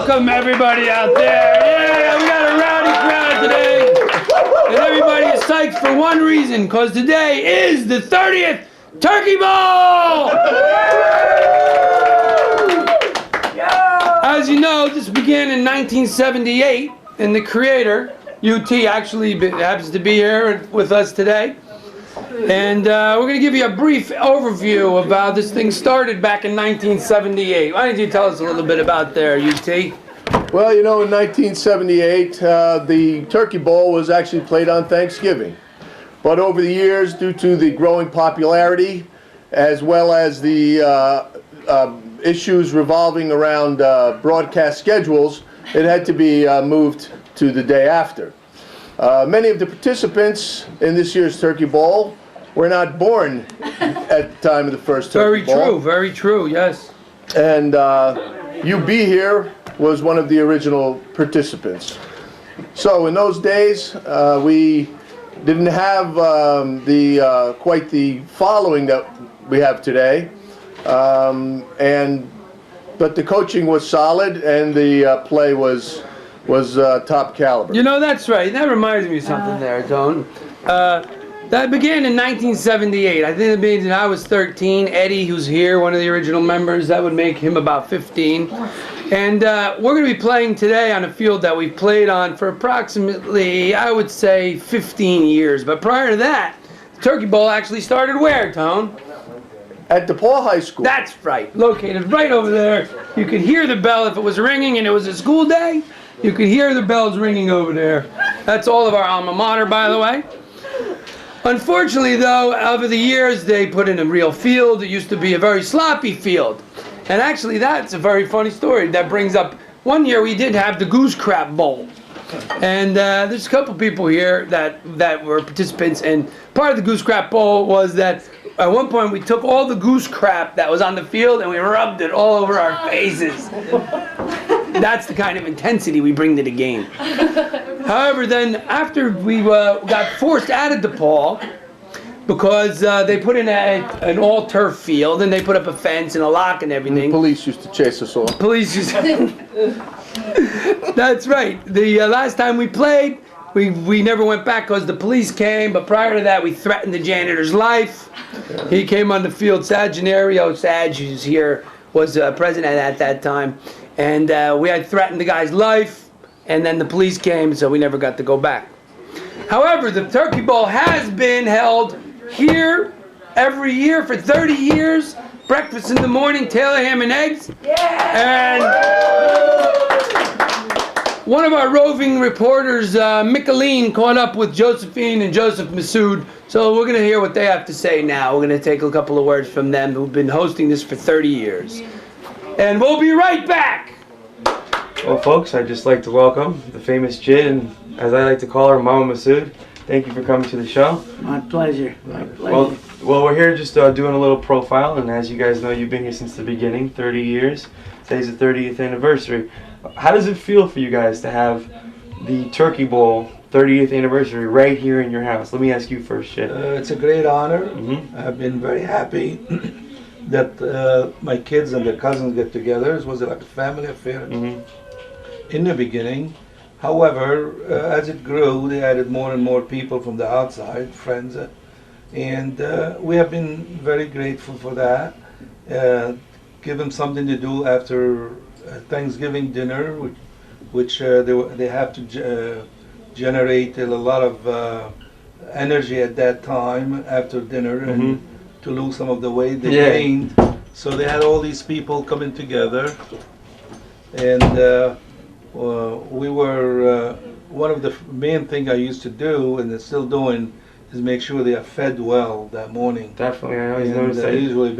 Welcome everybody out there. Yeah, we got a rowdy crowd today. And everybody is psyched for one reason, because today is the 30th Turkey Bowl! As you know, this began in 1978, and the creator, UT, actually happens to be here with us today. And we're going to give you a brief overview of how this thing started back in 1978. Why don't you tell us a little bit about there, UT? Well, you know, in 1978, the Turkey Bowl was actually played on Thanksgiving. But over the years, due to the growing popularity, as well as the issues revolving around broadcast schedules, it had to be moved to the day after. Many of the participants in this year's Turkey Bowl were not born at the time of the first Turkey Bowl. Very true, yes. And UB here was one of the original participants. So in those days, we didn't have quite the following that we have today, but the coaching was solid and the play was top caliber. You know, that's right. That reminds me of something there, Tone. That began in 1978. I think it means that I was 13. Eddie, who's here, one of the original members, that would make him about 15. And we're going to be playing today on a field that we've played on for approximately, I would say, 15 years. But prior to that, the Turkey Bowl actually started where, Tone? At DePaul High School. That's right. Located right over there. You could hear the bell if it was ringing and it was a school day. You could hear the bells ringing over there. That's all of our alma mater, by the way. Unfortunately, though, over the years, they put in a real field. It used to be a very sloppy field. And actually, that's a very funny story. That brings up, one year we did have the Goose Crap Bowl. And there's a couple people here that were participants. And part of the Goose Crap Bowl was that at one point we took all the goose crap that was on the field and we rubbed it all over our faces. That's the kind of intensity we bring to the game. However, then after we got forced out of DePaul, because they put in an all-turf field and they put up a fence and a lock and everything. The police used to chase us all. Police used to. That's right. The last time we played, we never went back because the police came, but prior to that we threatened the janitor's life. He came on the field, Sagenario, Sag, who's here, was president at that time. And we had threatened the guy's life, and then the police came, so we never got to go back. However, the Turkey Bowl has been held here every year for 30 years. Breakfast in the morning, Taylor ham and eggs. And one of our roving reporters, Micheline, caught up with Josephine and Joseph Massoud. So we're going to hear what they have to say now. We're going to take a couple of words from them who've been hosting this for 30 years. And we'll be right back. Well, folks, I'd just like to welcome the famous Jid, and as I like to call her, Mama Massoud. Thank you for coming to the show. My pleasure. My pleasure. Well, we're here just doing a little profile, and as you guys know, you've been here since the beginning, 30 years. Today's the 30th anniversary. How does it feel for you guys to have the Turkey Bowl 30th anniversary right here in your house? Let me ask you first, Jid. It's a great honor. Mm-hmm. I've been very happy that my kids and their cousins get together. It was like a family affair in the beginning. However, as it grew, they added more and more people from the outside, friends, and we have been very grateful for that. Give them something to do after Thanksgiving dinner, which they have to generate a lot of energy at that time after dinner and to lose some of the weight they gained. So they had all these people coming together, and we were one of the main thing I used to do, and still doing, is make sure they are fed well that morning. Definitely, I always notice that. Usually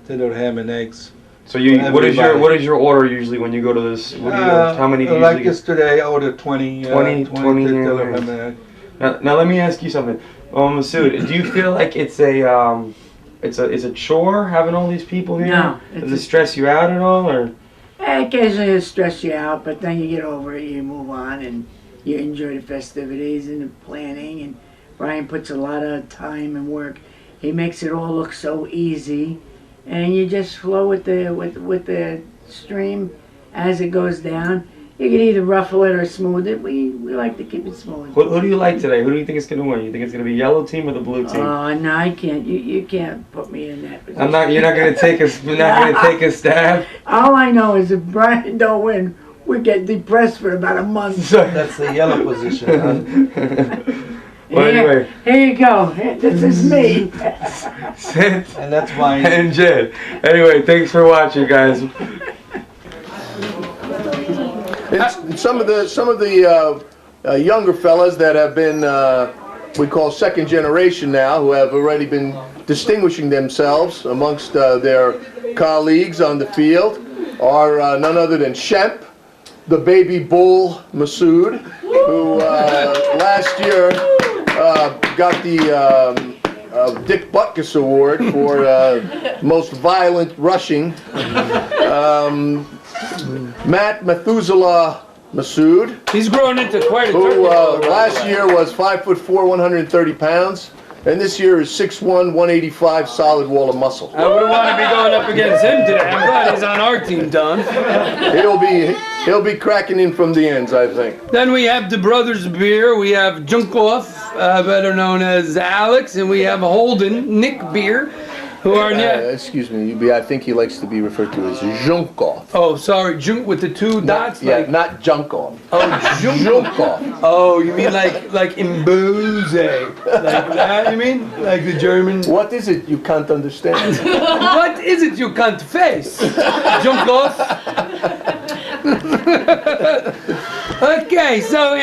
dinner, ham and eggs. So what is your order usually when you go to this? What do you, how many do you like usually yesterday, I ordered 20 dinner, ham and eggs. Now let me ask you something, Massoud. Do you feel like it's a chore having all these people here? No. Does it stress you out at all, or? Occasionally it'll stress you out, but then you get over it, you move on, and you enjoy the festivities and the planning. And Brian puts a lot of time and work. He makes it all look so easy, and you just flow with the stream. as it goes down, you can either ruffle it or smooth it. We like to keep it smooth. Who do you like today? Who do you think is going to win? You think it's going to be yellow team or the blue team? Oh no, I can't. You can't put me in that position. You're not going to take a. You're not going to take a stab. All I know is if Brian don't win, we get depressed for about a month. That's the yellow position. Well, anyway. Here you go. This is me. Sit And that's why. and Jed. Anyway, thanks for watching, guys. And some of the younger fellas that have been we call second generation now, who have already been distinguishing themselves amongst their colleagues on the field, are none other than Shemp, the baby bull Massoud, who last year got the Dick Butkus Award for most violent rushing. Matt Methuselah Massoud, He's grown into quite a who turkey baller. last year was 5'4", 130 pounds, and this year is 6'1", 185, solid wall of muscle. I wouldn't want to be going up against him today. I'm glad he's on our team, Don. He'll be cracking in from the ends, I think. Then we have the Brothers Beer. We have Junkoff, better known as Alex, and we have Holden, Nick Beer, who are Excuse me, I think he likes to be referred to as Junkov. Oh, sorry, Junk with the two dots. Yeah, not Junkov. Oh, Junkov. Oh, you mean like in booze, like that? You mean like the German? What is it you can't understand? What is it you can't face? Junk off. Okay, so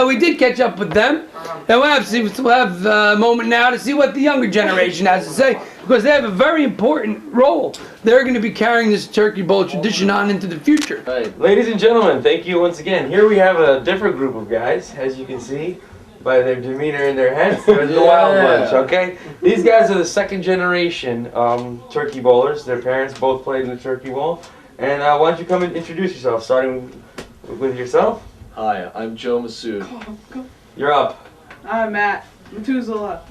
we did catch up with them, and we'll have a moment now to see what the younger generation has to say, because they have a very important role. They're going to be carrying this Turkey Bowl tradition on into the future. Right. Ladies and gentlemen, thank you once again. Here we have a different group of guys, as you can see by their demeanor and their heads. They're the Wild Bunch, okay? These guys are the second generation turkey bowlers. Their parents both played in the Turkey Bowl. And why don't you come and introduce yourself, starting with yourself? Hi, I'm Joe Massoud. You're up. I'm Matt Methuselah.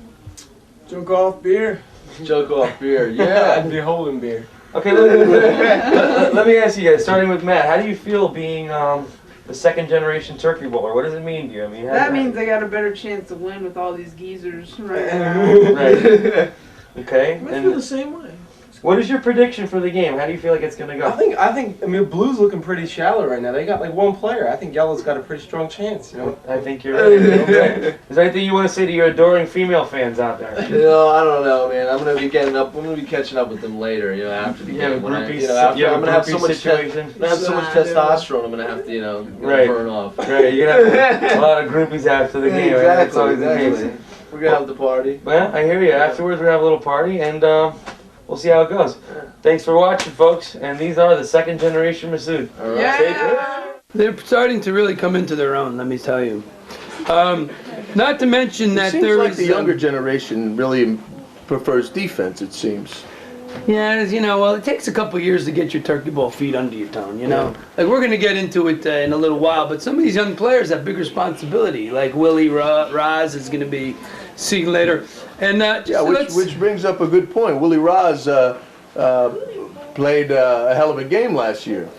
Joke off beer. Joke off beer. Yeah, I'd be holding beer. Okay, let me ask you guys, starting with Matt, how do you feel being the second generation turkey bowler? What does it mean to you? I mean, That means I got a better chance to win with all these geezers right now. Right. Okay. I feel the same way. What is your prediction for the game? How do you feel like it's gonna go? I mean, Blue's looking pretty shallow right now. They got like one player. I think Yellow's got a pretty strong chance, you know? I think you're right. Okay. Is there anything you want to say to your adoring female fans out there? I don't know, man. I'm gonna be catching up with them later, you know, after the game. When I'm gonna have so much testosterone. I'm gonna have to, burn off. Right. You're gonna have a lot of groupies after the game. Right? That's always the case. We're gonna have the party. Well, I hear you. Afterwards, we're gonna have a little party, and we'll see how it goes. Thanks for watching, folks. And these are the second generation Massoud. All right. Yeah. They're starting to really come into their own, let me tell you. Not to mention that It seems there like is the younger generation really prefers defense, it seems. Yeah, it takes a couple years to get your turkey ball feet under your tongue, Like, we're going to get into it in a little while, but some of these young players have big responsibility. Like Willie Raz is going to be seeing later. And which brings up a good point. Willie Raz played a hell of a game last year.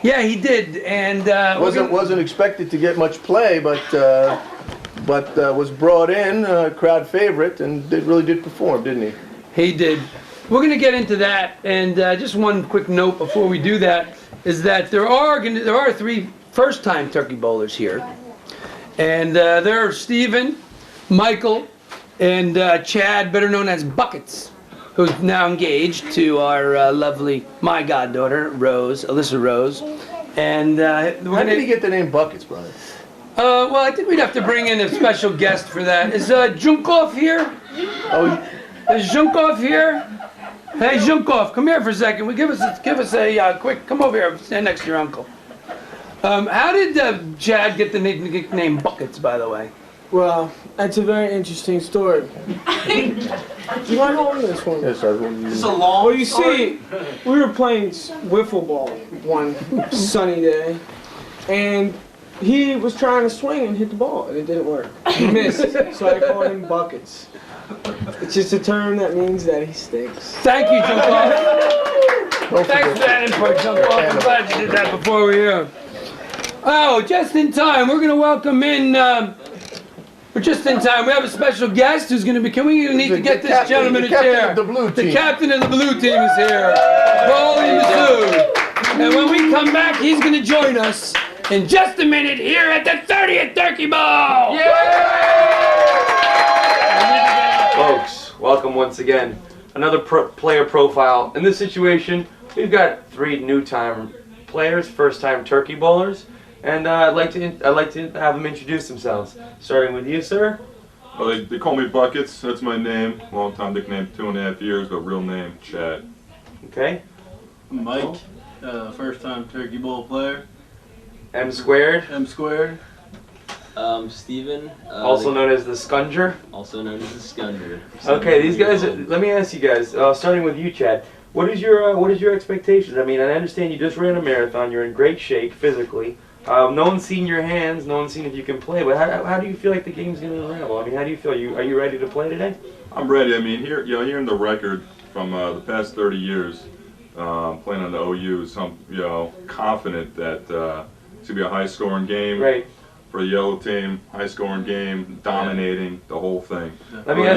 Yeah, he did, and wasn't expected to get much play, but was brought in, crowd favorite, and really did perform, didn't he? He did. We're going to get into that, and just one quick note before we do that is that there are 3 first-time turkey bowlers here, and there are Stephen, Michael, and Chad, better known as Buckets, who's now engaged to our my goddaughter, Alyssa Rose. And how did he get the name Buckets, Brian? Well, I think we'd have to bring in a special guest for that. Is Junkov here? Oh, is Junkov here? Hey, Junkov, come here for a second. Give us a quick. Come over here. Stand next to your uncle. How did Chad get the nickname Buckets, by the way? Well, that's a very interesting story. Do you want to hold this one? yes, I will. It's a long Well, you see, we were playing wiffle ball one sunny day, and he was trying to swing and hit the ball, and it didn't work. He missed, so I called him Buckets. It's just a term that means that he stinks. Thank you, Junkov. Thanks for that input, John Paul. I'm glad you did that before we were here. Oh, just in time. We're going to welcome in, we're just in time. We have a special guest who's going to be, we need to get this gentleman a chair. The captain of the blue team is here, Massoud. And when we come back, he's going to join us in just a minute here at the 30th Turkey Bowl. Folks, welcome once again. Another player profile. In this situation, we've got 3 new-time players, first-time Turkey Bowlers, and I'd like to have them introduce themselves. Starting with you, sir. Well, they call me Buckets. That's my name. Long-time nickname, 2.5 years, but real name, Chad. Okay. Mike, first-time Turkey Bowl player. M squared. M squared. Steven. Also known as the Scunger. Also known as the Scunger. Okay, these guys. Let me ask you guys. Starting with you, Chad. What is your expectations? I mean, I understand you just ran a marathon. You're in great shape physically. No one's seen your hands. No one's seen if you can play. But how do you feel like the game's going to unravel? I mean, how do you feel? Are you ready to play today? I'm ready. I mean, hearing the record from the past 30 years, playing on the OU, so I'm confident that it's going to be a high-scoring game. Right. For the yellow team, high-scoring game, dominating the whole thing. Let me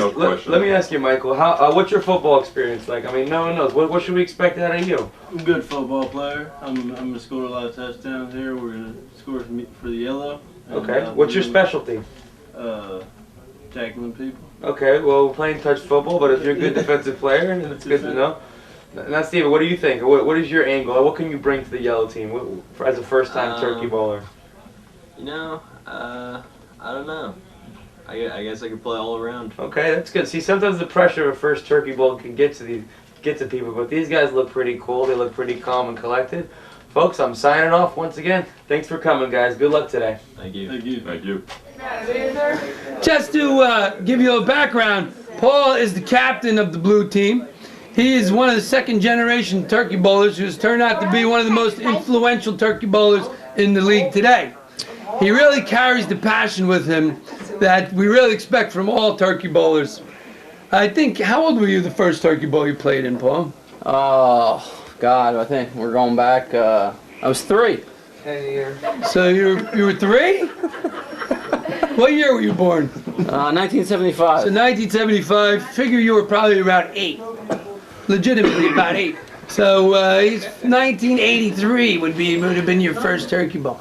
ask you, Michael. What's your football experience like? I mean, no one knows. What should we expect out of you? I'm a good football player. I'm gonna score a lot of touchdowns here. We're gonna score for the yellow. Okay. What's your specialty? Tackling people. Okay. Well, we're playing touch football, but if you're a good defensive player, it's good to know. Now, Steven, what do you think? What is your angle? What can you bring to the yellow team as a first-time Turkey Bowler? You know, I don't know. I guess I could play all around. Okay, that's good. See, sometimes the pressure of a first Turkey Bowl can get to people, but these guys look pretty cool. They look pretty calm and collected. Folks, I'm signing off once again. Thanks for coming, guys. Good luck today. Thank you. Thank you. Thank you. Just to give you a background, Paul is the captain of the blue team. He is one of the second-generation Turkey Bowlers who has turned out to be one of the most influential Turkey Bowlers in the league today. He really carries the passion with him that we really expect from all Turkey Bowlers. I think, how old were you the first Turkey Bowl you played in, Paul? Oh, God, I think we're going back, I was 3. So you were 3? What year were you born? 1975. So 1975, figure you were probably around 8. Legitimately about 8. So 1983 would have been your first Turkey Bowl.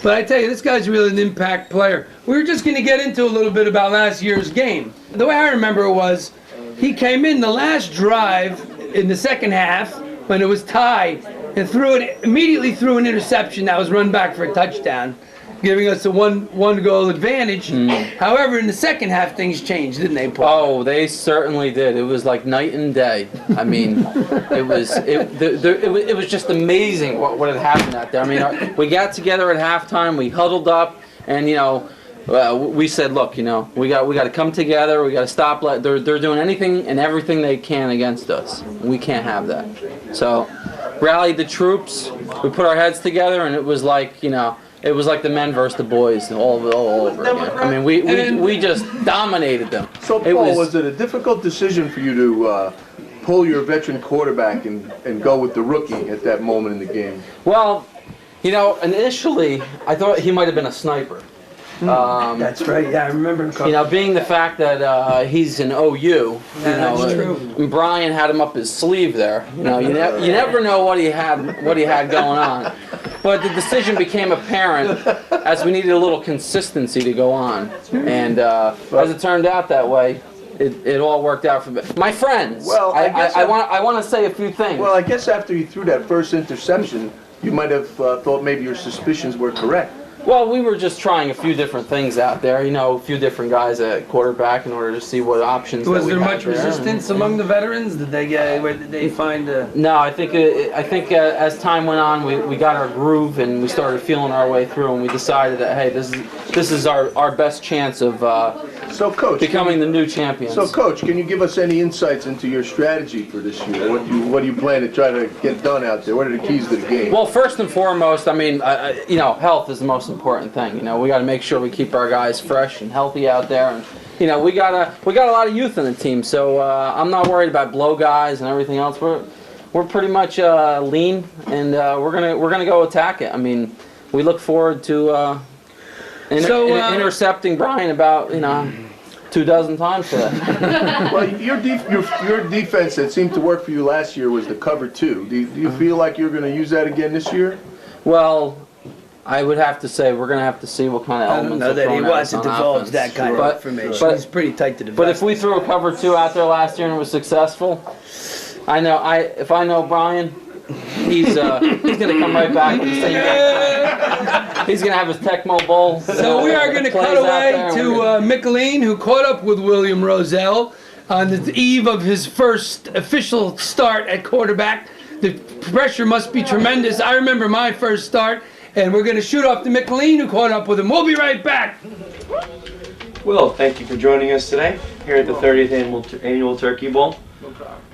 But I tell you, this guy's really an impact player. We were just going to get into a little bit about last year's game. The way I remember it was, he came in the last drive in the second half when it was tied and immediately threw an interception that was run back for a touchdown, giving us a one goal advantage. However, in the second half, things changed, didn't they, Paul? Oh, they certainly did. It was like night and day. I mean, it was just amazing what had happened out there. I mean, we got together at halftime, we huddled up, and we said, look, we got to come together. We got to stop. They're doing anything and everything they can against us. We can't have that. So, rallied the troops. We put our heads together, and it was like, it was like the men versus the boys all over again. I mean, we just dominated them. So, Paul, was it a difficult decision for you to pull your veteran quarterback and go with the rookie at that moment in the game? Well, initially, I thought he might have been a sniper. That's right. Yeah, I remember him. Being the fact that he's an OU, that's true. And Brian had him up his sleeve there. You never know what he had going on. But the decision became apparent as we needed a little consistency to go on, and as it turned out that way, it all worked out for me. My friends, well, I want to say a few things. Well, I guess after you threw that first interception, you might have thought maybe your suspicions were correct. Well, we were just trying a few different things out there, a few different guys at quarterback in order to see what options. Was there much resistance among the veterans? Did they find? No, I think as time went on, we got our groove and we started feeling our way through, and we decided that hey, this is our best chance of Coach, becoming the new champions. So, Coach, can you give us any insights into your strategy for this year? What do you plan to try to get done out there? What are the keys to the game? Well, first and foremost, I mean, health is the most important thing. We got to make sure we keep our guys fresh and healthy out there, and we got a lot of youth in the team, so I'm not worried about blow guys and everything else. we're pretty much lean, and we're gonna go attack it. I mean, we look forward to intercepting Brian about 24 times today. Well, your defense that seemed to work for you last year was the cover 2. Do you feel like you're going to use that again this year? Well, I would have to say we're going to have to see what kind of I don't elements know are that he thrown at wants us to on divulge offense. that kind of information. But- He's pretty tight to the But vest. if we threw a cover 2 out there last year and it was successful, if I know Brian, he's gonna come right back with the same game. He's gonna have his Tecmo Bowl. So we are going to cut away to Michelin, who caught up with William Roselle on the eve of his first official start at quarterback. The pressure must be tremendous. I remember my first start, and we're going to shoot off to Michelin, who caught up with him. We'll be right back. Will, thank you for joining us today here at the 30th annual Turkey Bowl.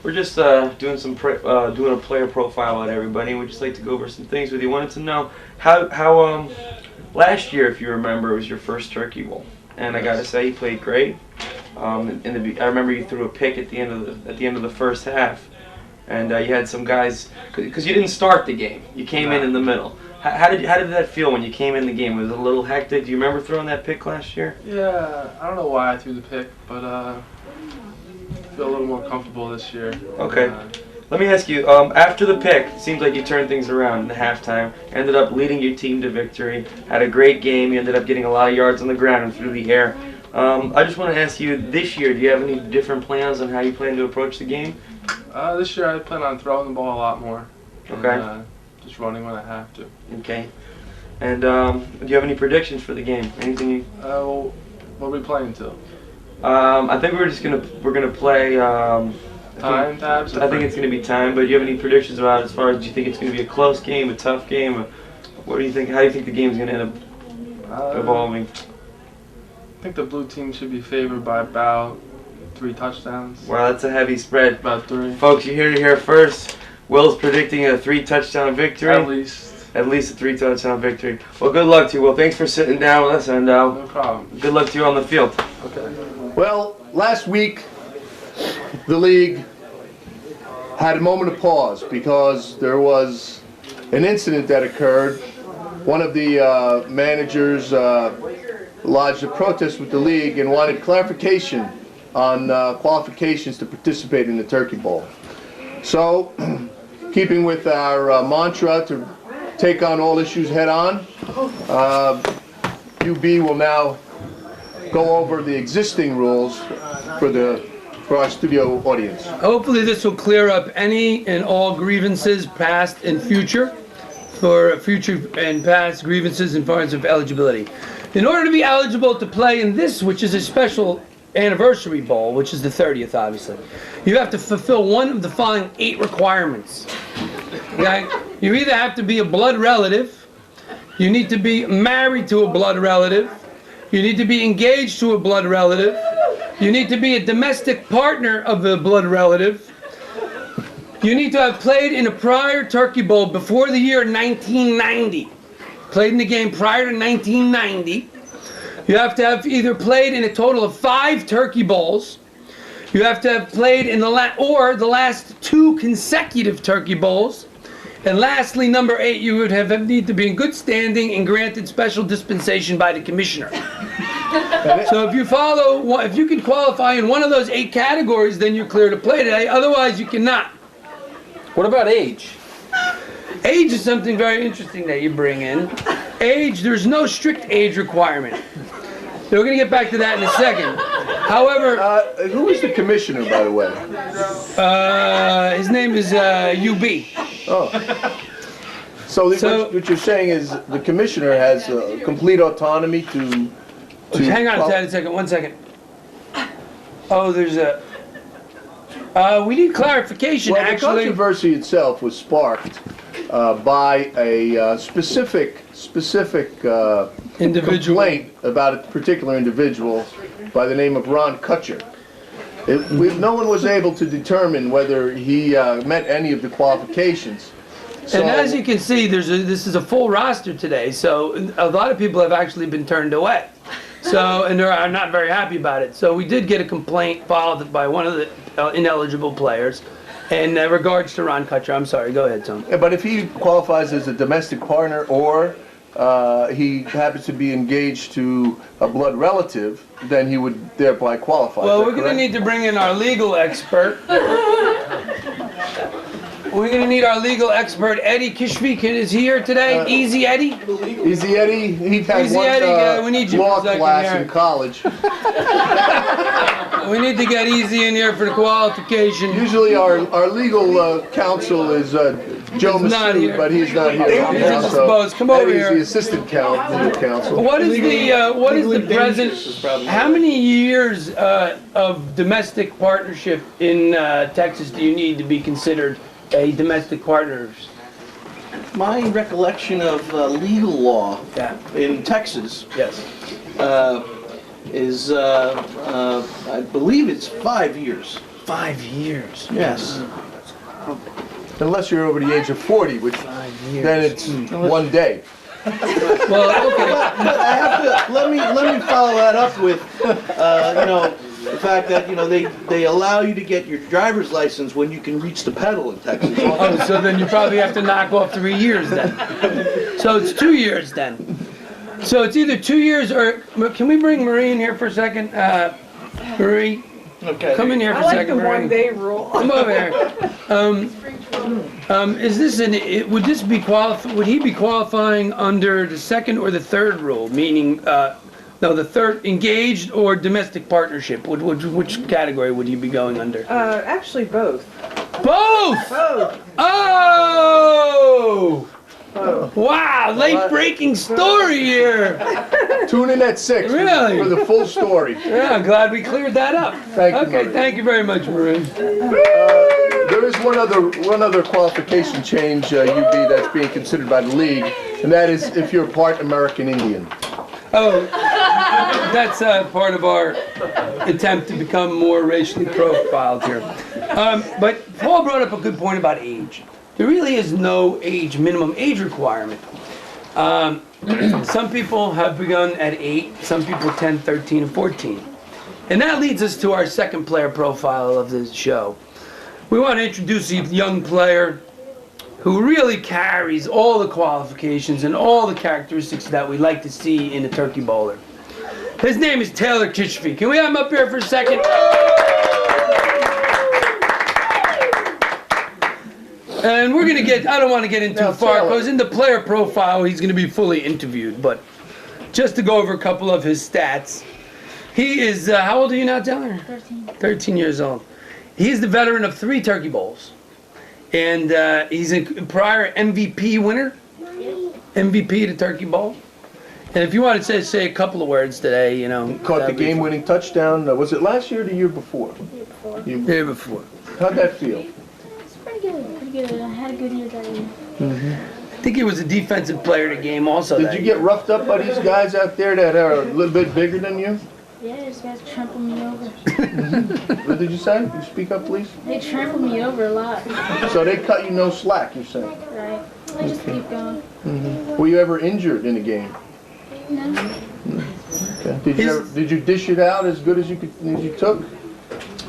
We're just doing a player profile on everybody. We'd just like to go over some things with you. Wanted to know how last year, if you remember, was your first Turkey Bowl, and I gotta say, you played great. I remember you threw a pick at the end of the first half, and you had some guys because you didn't start the game. You came in the middle. How did that feel when you came in the game? Was it a little hectic? Do you remember throwing that pick last year? Yeah, I don't know why I threw the pick, but I feel a little more comfortable this year. Okay. Let me ask you, after the pick, it seems like you turned things around in the halftime, ended up leading your team to victory, had a great game, you ended up getting a lot of yards on the ground and through the air. I just want to ask you, this year, do you have any different plans on how you plan to approach the game? This year I plan on throwing the ball a lot more. Okay. And, just running when I have to. Okay. And do you have any predictions for the game? Anything you... Well, what are we playing till? I think we're gonna play. Time tabs. I think it's gonna be time. But do you have any predictions about as far as do you think it's gonna be a close game, a tough game? Or what do you think? How do you think the game's gonna end up evolving? I think the blue team should be favored by about 3 touchdowns. Wow, that's a heavy spread. About 3. Folks, you heard it here first. Will's predicting a 3-touchdown victory. At least. At least a 3-touchdown victory. Well, good luck to you. Well, thanks for sitting down with us, and no problem. Good luck to you on the field. Okay. Well, last week, the league had a moment of pause because there was an incident that occurred. One of the managers lodged a protest with the league and wanted clarification on qualifications to participate in the Turkey Bowl. So, keeping with our mantra to take on all issues head on, UB will now go over the existing rules for our studio audience. Hopefully this will clear up any and all grievances, past and future, for future and past grievances in terms of eligibility. In order to be eligible to play in this, which is a special anniversary bowl, which is the 30th, obviously, you have to fulfill one of the following 8 requirements. Okay? You either have to be a blood relative, you need to be married to a blood relative, you need to be engaged to a blood relative, you need to be a domestic partner of a blood relative, you need to have played in a prior Turkey Bowl before the year 1990. Played in the game prior to 1990. You have to have either played in a total of 5 Turkey Bowls. You have to have played in the last 2 consecutive Turkey Bowls. And lastly, number 8, you would need to be in good standing and granted special dispensation by the commissioner. So if you can qualify in one of those 8 categories, then you're clear to play today. Otherwise, you cannot. What about age? Age is something very interesting that you bring in. Age, there's no strict age requirement. So we're going to get back to that in a second. However... who is the commissioner, by the way? His name is UB. Oh. So what you're saying is the commissioner has complete autonomy to hang on a second, 1 second. Oh, there's a... we need clarification, well, actually. The controversy itself was sparked by a specific individual complaint about a particular individual by the name of Ron Kutcher. No one was able to determine whether he met any of the qualifications. So, and as you can see, this is a full roster today, so a lot of people have actually been turned away. So, and they're not very happy about it. So we did get a complaint filed by one of the ineligible players, In regards to Ron Kutcher, I'm sorry, go ahead, Tom. Yeah, but if he qualifies as a domestic partner or he happens to be engaged to a blood relative, then he would thereby qualify. Well, Is that we're going to correct? need to bring in our legal expert. We're going to need our legal expert, Eddie Kishvik, is here today. Easy Eddie? Easy Eddie, he had Easy one Eddie, we need you law for a second class here. in college. We need to get Easy in here for the qualification. Usually our legal counsel is Joe He's not Massoud, here. but he's not here. He's indisposed. Come over Eddie's here. the assistant legal counsel. What is the present? How many years of domestic partnership in Texas do you need to be considered a domestic partner? My recollection of legal law Yeah. in Texas Yes. is, I believe it's 5 years. 5 years. Yes. Unless you're over the age of 40, which 5 years. then it's 1 day. Well, okay. But I have to let me follow that up with, the fact that they allow you to get your driver's license when you can reach the pedal in Texas. Oh, so then you probably have to knock off 3 years then. So it's 2 years then. So it's either 2 years or, can we bring Marie in here for a second? Marie, Okay. come in here for I a like second, the Marie. 1 day rule. Come over here. Is this would this be would he be qualifying under the second or the third rule? Meaning, no, the third, engaged or domestic partnership? Which category would he be going under? Actually, both. Both! Both. Oh! Wow, late breaking story here. Tune in at 6 Really? for the full story. Yeah, I'm glad we cleared that up. Thank you, Okay, Marie. thank you very much, Marie. There is one other qualification change, UB, that's being considered by the league, and that is if you're part American Indian. Oh, that's part of our attempt to become more racially profiled here. But Paul brought up a good point about age. There really is no minimum age requirement. Some people have begun at 8, some people 10, 13, and 14. And that leads us to our second player profile of this show. We want to introduce a young player who really carries all the qualifications and all the characteristics that we like to see in a turkey bowler. His name is Taylor Kishvik. Can we have him up here for a second? And we're going to I don't want to get in too far, because in the player profile, he's going to be fully interviewed. But just to go over a couple of his stats. He is, how old are you now, Taylor? 13. 13 years old. He's the veteran of 3 turkey bowls. And he's a prior MVP winner. MVP of the turkey bowl. And if you want to say a couple of words today, Caught the game-winning touchdown. Was it last year or the year before? Year before. How'd that feel? It's pretty good. Pretty good. I had a good year that year. I think he was a defensive player of the game also. Did you get roughed up by these guys out there that are a little bit bigger than you? Yeah, these guys trampled me over. What did you say? Can you speak up, please? They trampled me over a lot. So they cut you no slack, you're saying? Right. I just keep going. Were you ever injured in a game? No. Okay. Did you dish it out as good as you took?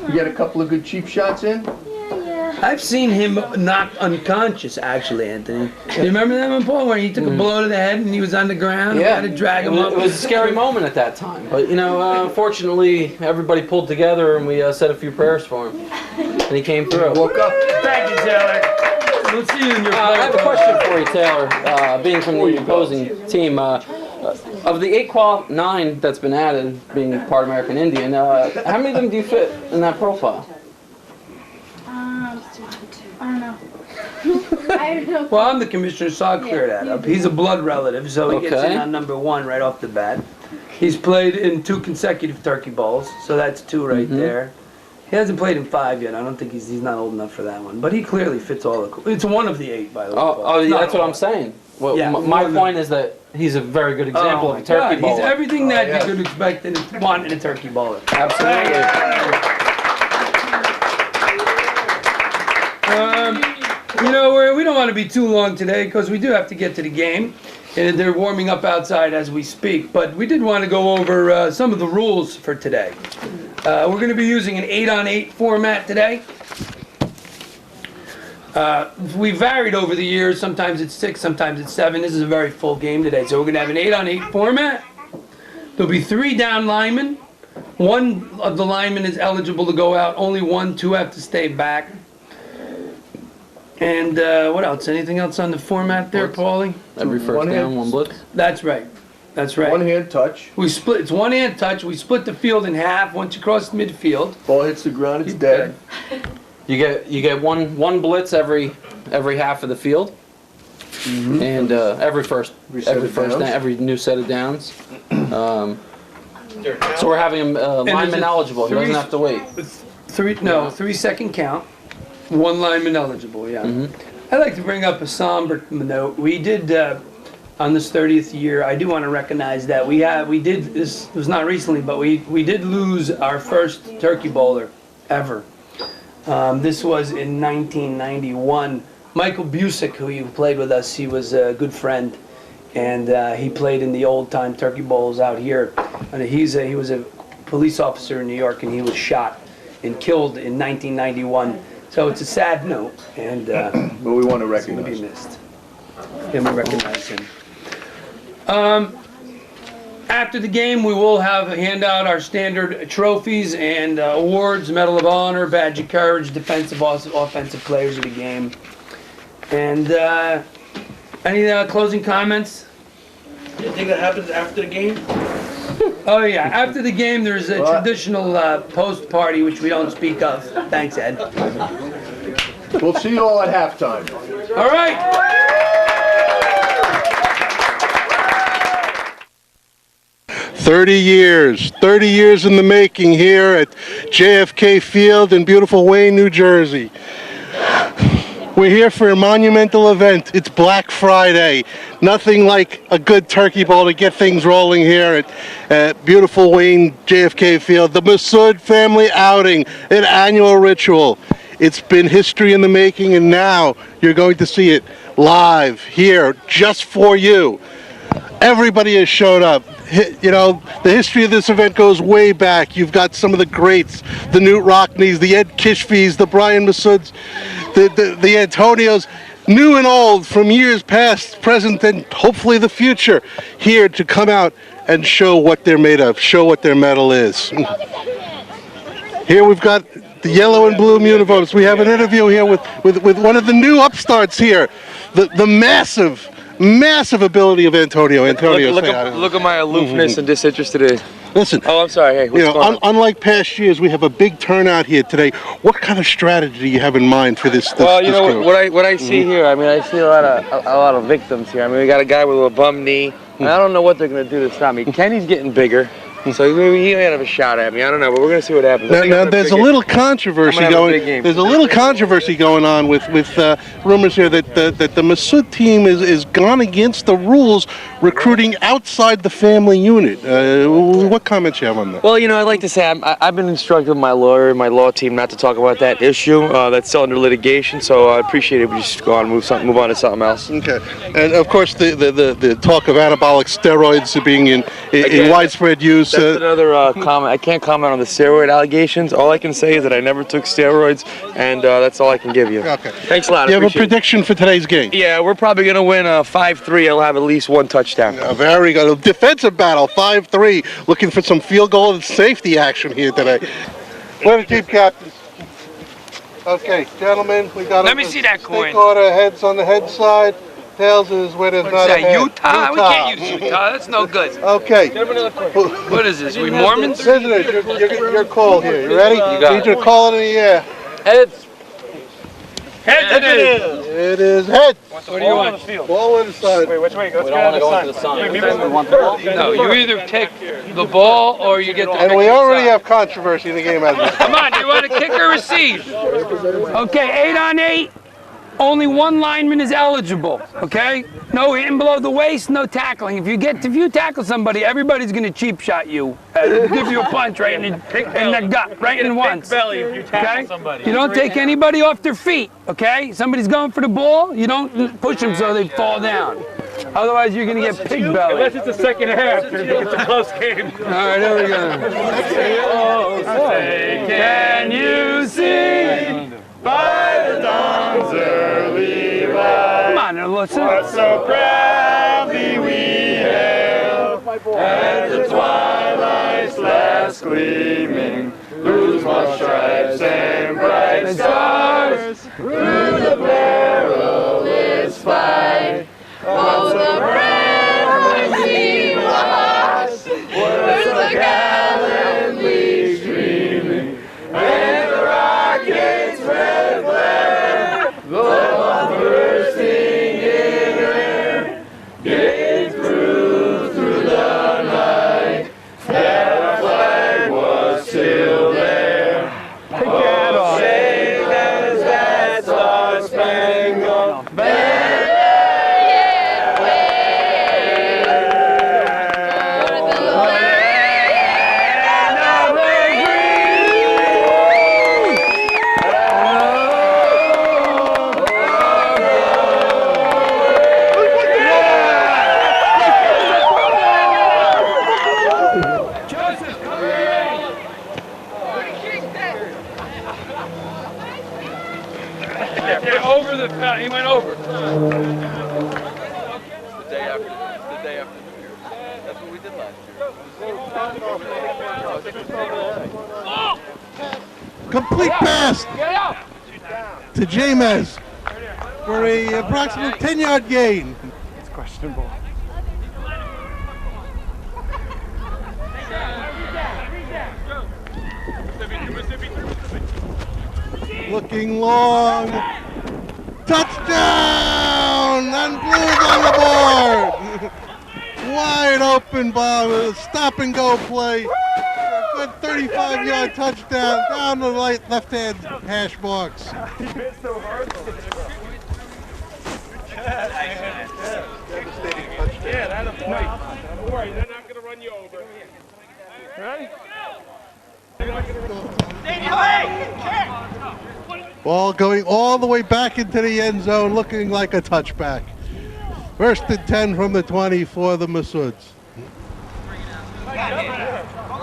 You get a couple of good cheap shots in? Yeah. I've seen him knocked unconscious, actually, Anthony. You remember that one, Paul, where he took a blow to the head and he was on the ground? Yeah, We had to drag him up. It was a scary moment at that time. But, fortunately, everybody pulled together and we said a few prayers for him. And he came through. Woke up. Thank you, Taylor. We'll see you in your I have a question for you, Taylor. Being from the opposing team, of the 9 that's been added, being part American Indian, how many of them do you fit in that profile? I don't know. I don't know. Well, I'm the commissioner, so I'll clear that up. He's a blood relative, so he gets Okay. in on number 1 right off the bat. He's played in 2 consecutive turkey bowls, so that's 2 right there. He hasn't played in 5 yet. I don't think he's not old enough for that one. But he clearly fits all the... It's one of the 8, by the way. That's what I'm saying. Well, Yeah. my point is that he's a very good example of a turkey God, bowler. he's everything that you could expect and want in a turkey bowler. Absolutely. We don't want to be too long today because we do have to get to the game. And they're warming up outside as we speak. But we did want to go over some of the rules for today. We're going to be using an 8-on-8 format today. We varied over the years. Sometimes it's 6, sometimes it's 7. This is a very full game today. So we're going to have an 8-on-8 format. There'll be 3 down linemen. 1 of the linemen is eligible to go out. Only 1, 2 have to stay back. And what else? Anything else on the format there, Paulie? Every first down, 1 blitz. That's right. That's right. One-hand touch. We split. It's one-hand touch. We split the field in half. Once you cross the midfield, Ball hits the ground, it's dead. You get one blitz every half of the field, and every first down, every new set of downs. So we're having a lineman eligible. He doesn't have to wait. 3-second count. 1 lineman eligible. Yeah. I'd like to bring up a somber note. We did. On this 30th year, I do want to recognize that we did, this was not recently, but we did lose our first turkey bowler ever. This was in 1991. Michael Busick, who you played with us, he was a good friend, and he played in the old-time turkey bowls out here. And he was a police officer in New York, and he was shot and killed in 1991. So it's a sad note, and but we want to recognize him. Be missed. And we recognize him. After the game, we will hand out our standard trophies and awards, Medal of Honor, Badge of Courage, defensive, offensive players of the game. And any closing comments? Anything that happens after the game? Oh yeah, after the game, there's a traditional post party which we don't speak of. Thanks, Ed. We'll see you all at halftime. All right. 30 years in the making here at JFK Field in beautiful Wayne, New Jersey. We're here for a monumental event. It's Black Friday. Nothing like a good turkey bowl to get things rolling here at beautiful Wayne, JFK Field. The Massoud family outing, an annual ritual. It's been history in the making, and now you're going to see it live here just for you. Everybody has showed up. You know, the history of this event goes way back. You've got some of the greats, the Newt Rockneys, the Ed Kishfis, the Brian Massoods, the Antonios, new and old from years past, present, and hopefully the future, here to come out and show what they're made of, show what their metal is. Here we've got the yellow and blue uniforms. We have an interview here with one of the new upstarts here, the massive ability of Antonio. Look at my aloofness and disinterested. Listen. Oh, I'm sorry. Hey, what's going on? Unlike past years, we have a big turnout here today. What kind of strategy do you have in mind for this? Well, you know what I see here. I mean, I see a lot of victims here. I mean, we got a guy with a bum knee. And I don't know what they're gonna do to stop me. Kenny's getting bigger. So maybe he might have a shot at me. I don't know, but we're gonna see what happens. Now there's a little controversy going. There's a little controversy going on with rumors here that the Massoud team is gone against the rules, recruiting outside the family unit. What comments you have on that? Well, you know, I'd like to say I've been instructed by my lawyer and my law team not to talk about that issue. That's still under litigation. So I appreciate it if we just go on and move on to something else. Okay. And of course, the talk of anabolic steroids being in widespread use. That's another comment. I can't comment on the steroid allegations. All I can say is that I never took steroids, and that's all I can give you. Okay. Thanks a lot. You have a prediction for today's game? Yeah, we're probably going to win 5-3. I'll have at least 1 touchdown. Very good. A defensive battle, 5-3. Looking for some field goal and safety action here today. Where are the team captains? Okay, gentlemen, we got. Let me see that coin. Order, heads on the head side. Tails is where there's not a head. Utah? We can't use Utah. That's no good. Okay. What is this? We Mormons? Visitors, your call here. You ready? You got Need you to call it in the air. Heads. Heads it is. It is heads. What do you want? Ball inside. Wait, which way? We don't want to go into the sun. We want the ball. No, you either take the ball or you get the And we already have controversy in the game. Come on, do you want to kick or receive? Okay, 8-on-8. Only 1 lineman is eligible, okay? No hitting below the waist, no tackling. If you tackle somebody, everybody's gonna cheap shot you. Give you a punch right in the gut, right in once. Belly if you tackle somebody. You don't take anybody off their feet, okay? Somebody's going for the ball, you don't push them so they fall down. Otherwise, you're gonna get pig belly. Unless it's the second half, it's a close game. All right, here we go. Can you see by the dawn's early let's sing. But so proudly we hail, as the twilight's last gleaming, through small stripes and bright stars, through the perilous fight. Oh, the brave we lost, was the gallantly streaming, and the rocket's red flare, the one bursting in air, gave through the night, that flag was still there. Oh, say as that star-spangled banner. Over the, he went over. The day after New Year. That's what we did last year. Complete pass to James for a approximate 10-yard gain. It's questionable. Looking long. Touchdown! And Blues on the board. Wide open ball, stop and go play. A good 35-yard touchdown down the left-hand hash marks. He hit so hard. Devastating touchdown. Yeah, that's a point. Don't worry, they're not going to run you over. Ready? Ball going all the way back into the end zone, looking like a touchback. First and 10 from the 20 for the Massoods. I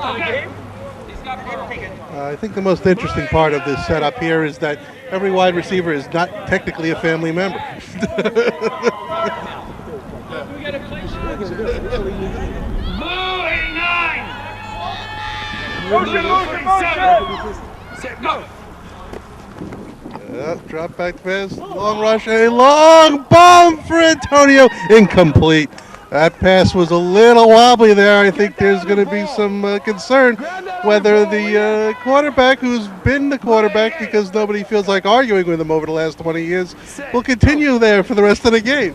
think the most interesting part of this setup here is that every wide receiver is not technically a family member. Set, go! Drop back pass, long rush, a long bomb for Antonio, incomplete. That pass was a little wobbly there. I think there's going to be some concern whether the quarterback, who's been the quarterback because nobody feels like arguing with him over the last 20 years, will continue there for the rest of the game.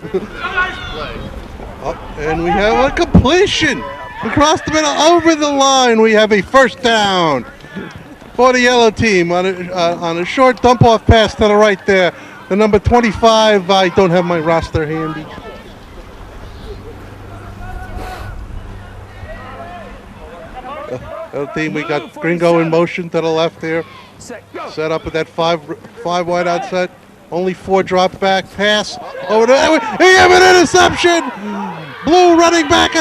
And we have a completion across the middle, over the line. We have a first down for the yellow team on a short dump-off pass to the right there. The number 25, I don't have my roster handy. Yellow team, we got Gringo in motion to the left here. Set up with that five wide out set. Only 4 drop back pass over there. He have an interception. Blue running back.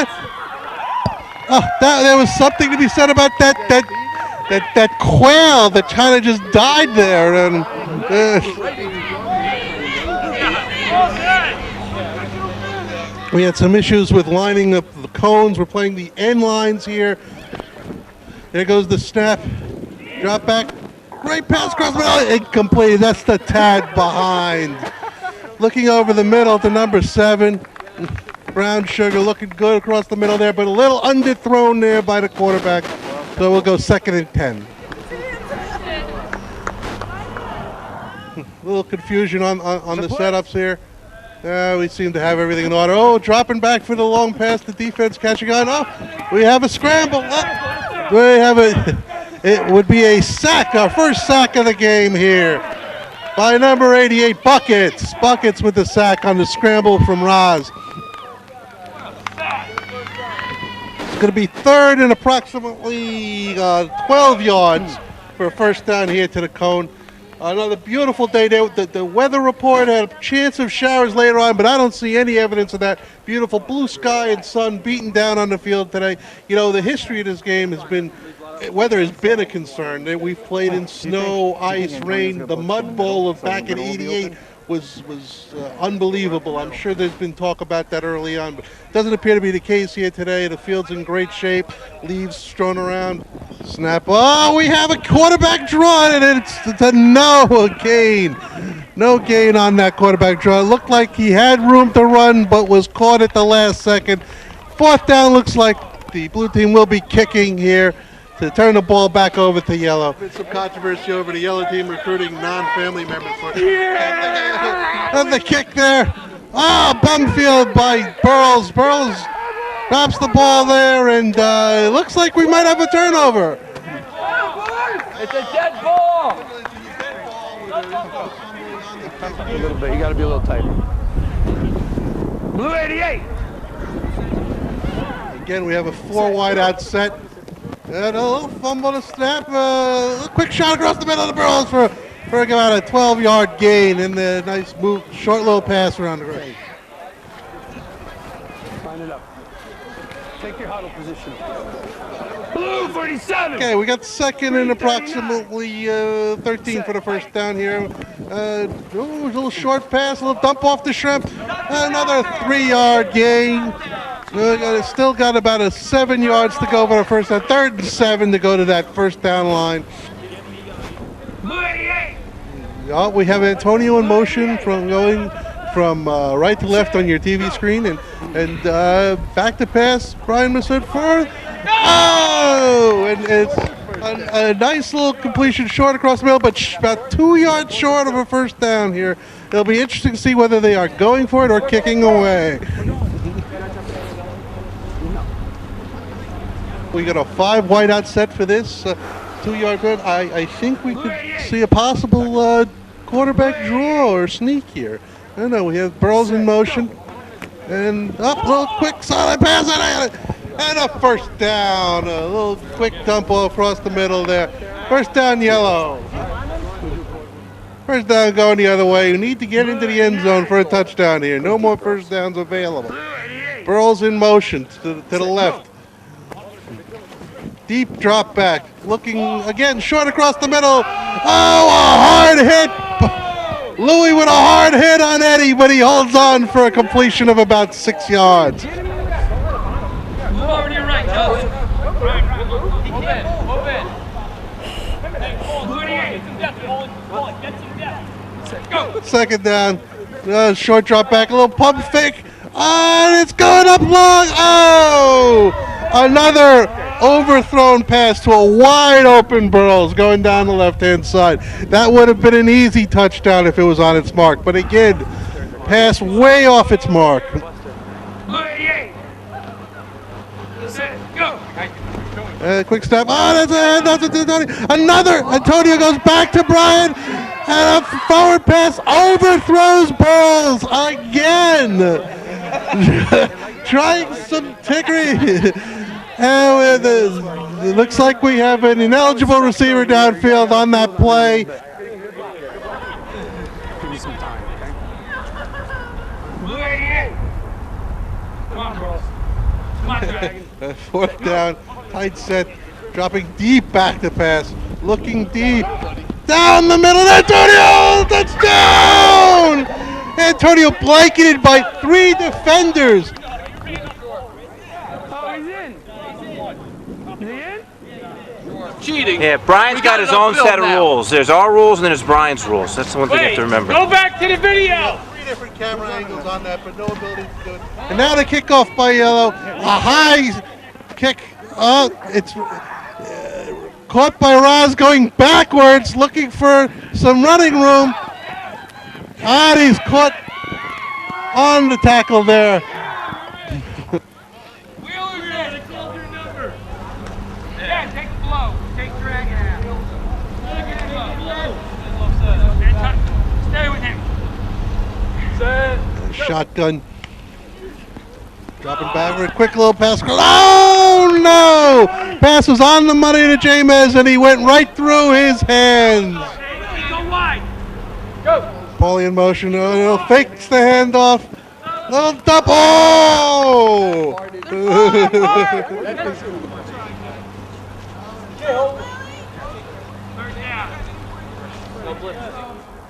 There was something to be said about that quail that kind of just died there. And we had some issues with lining up the cones. We're playing the end lines here. There goes the snap. Drop back. Great pass across the middle. Incomplete. That's the tad behind. Looking over the middle to number 7. Brown Sugar looking good across the middle there, but a little underthrown there by the quarterback. So we'll go 2nd and 10. A little confusion on the setups here. We seem to have everything in order. Oh, dropping back for the long pass. The defense catching on. Oh, we have a scramble. We have it would be a sack, our first sack of the game here by number 88, Buckets. Buckets with the sack on the scramble from Roz. It's going to be 3rd and approximately 12 yards for a first down here to the cone. Another beautiful day there. The weather report had a chance of showers later on, but I don't see any evidence of that. Beautiful blue sky and sun beating down on the field today. You know, the history of this game has been, weather has been a concern. We've played in snow, ice, rain. The Mud Bowl of back in '88 was unbelievable. I'm sure there's been talk about that early on, but it doesn't appear to be the case here today. The field's in great shape, leaves strewn around. Snap. Oh, we have a quarterback draw, and it's a no gain. No gain on that quarterback draw. It looked like he had room to run, but was caught at the last second. Fourth down, looks like the blue team will be kicking here to turn the ball back over to yellow. Been some controversy over the yellow team recruiting non-family members for and the kick there. Oh, bumfield by Burles. Burles drops the ball there, and it looks like we might have a turnover. It's a dead ball. A little bit. You got to be a little tighter. Blue 88. Again, we have a 4 wide out set. And a little fumble to snap. A quick shot across the middle of the Burles for about a 12-yard gain, and the nice move, short little pass around the ground. Line it up. Take your huddle position. Blue 47. Okay, we got second and approximately 13 for the first down here. A little short pass, a little dump off the shrimp. Another 3-yard gain. Still got about 7 yards to go for the first down. 3rd and 7 to go to that first down line. Oh, we have Antonio in motion from going from right to left on your TV screen, and back to pass. Brian Massoud for and it's a nice little completion short across the middle, but about 2 yards short of a first down here. It'll be interesting to see whether they are going for it or kicking away. We got a 5 wide out set for this 2-yard run. I think we could see a possible quarterback draw or sneak here. I don't know. We have Burles in motion, and up a little quick silent pass, and a first down. A little quick dump ball across the middle there. First down, yellow. First down going the other way. You need to get into the end zone for a touchdown here. No more first downs available. Burles in motion to the left. Deep drop back, looking again short across the middle. Oh, a hard hit. Louis with a hard hit on Eddie, but he holds on for a completion of about 6 yards. Move over to your right, Joe. Move in. Go. Second down, short drop back, a little pump fake. And it's going up long. Oh, another overthrown pass to a wide open Burles going down the left-hand side. That would have been an easy touchdown if it was on its mark. But again, pass way off its mark. Quick step. Oh, that's Antonio. Another. Antonio goes back to Brian. And a forward pass overthrows Burles again. Trying some trickery. And it looks like we have an ineligible receiver downfield on that play. Give me some time, okay? Come on, Burles. Come on, Dragon. Fourth down, tight set, dropping deep back to pass, looking deep. Down the middle, Antonio! Touchdown! Antonio blanketed by 3 defenders. Cheating. Yeah, Brian's got his own set of rules. There's our rules and then there's Brian's rules. That's the one thing you have to remember. Go back to the video. 3 different camera angles on that, but no ability to do it. And now the kickoff by Yellow. A high kick. It's caught by Roz going backwards, looking for some running room. He's caught on the tackle there. Stay with him. Shotgun. Dropping backward. Quick little pass. Oh, no! Pass was on the money to James, and he went right through his hands. Go wide. Go. Paulie in motion. Fakes the handoff. Little dump. Oh!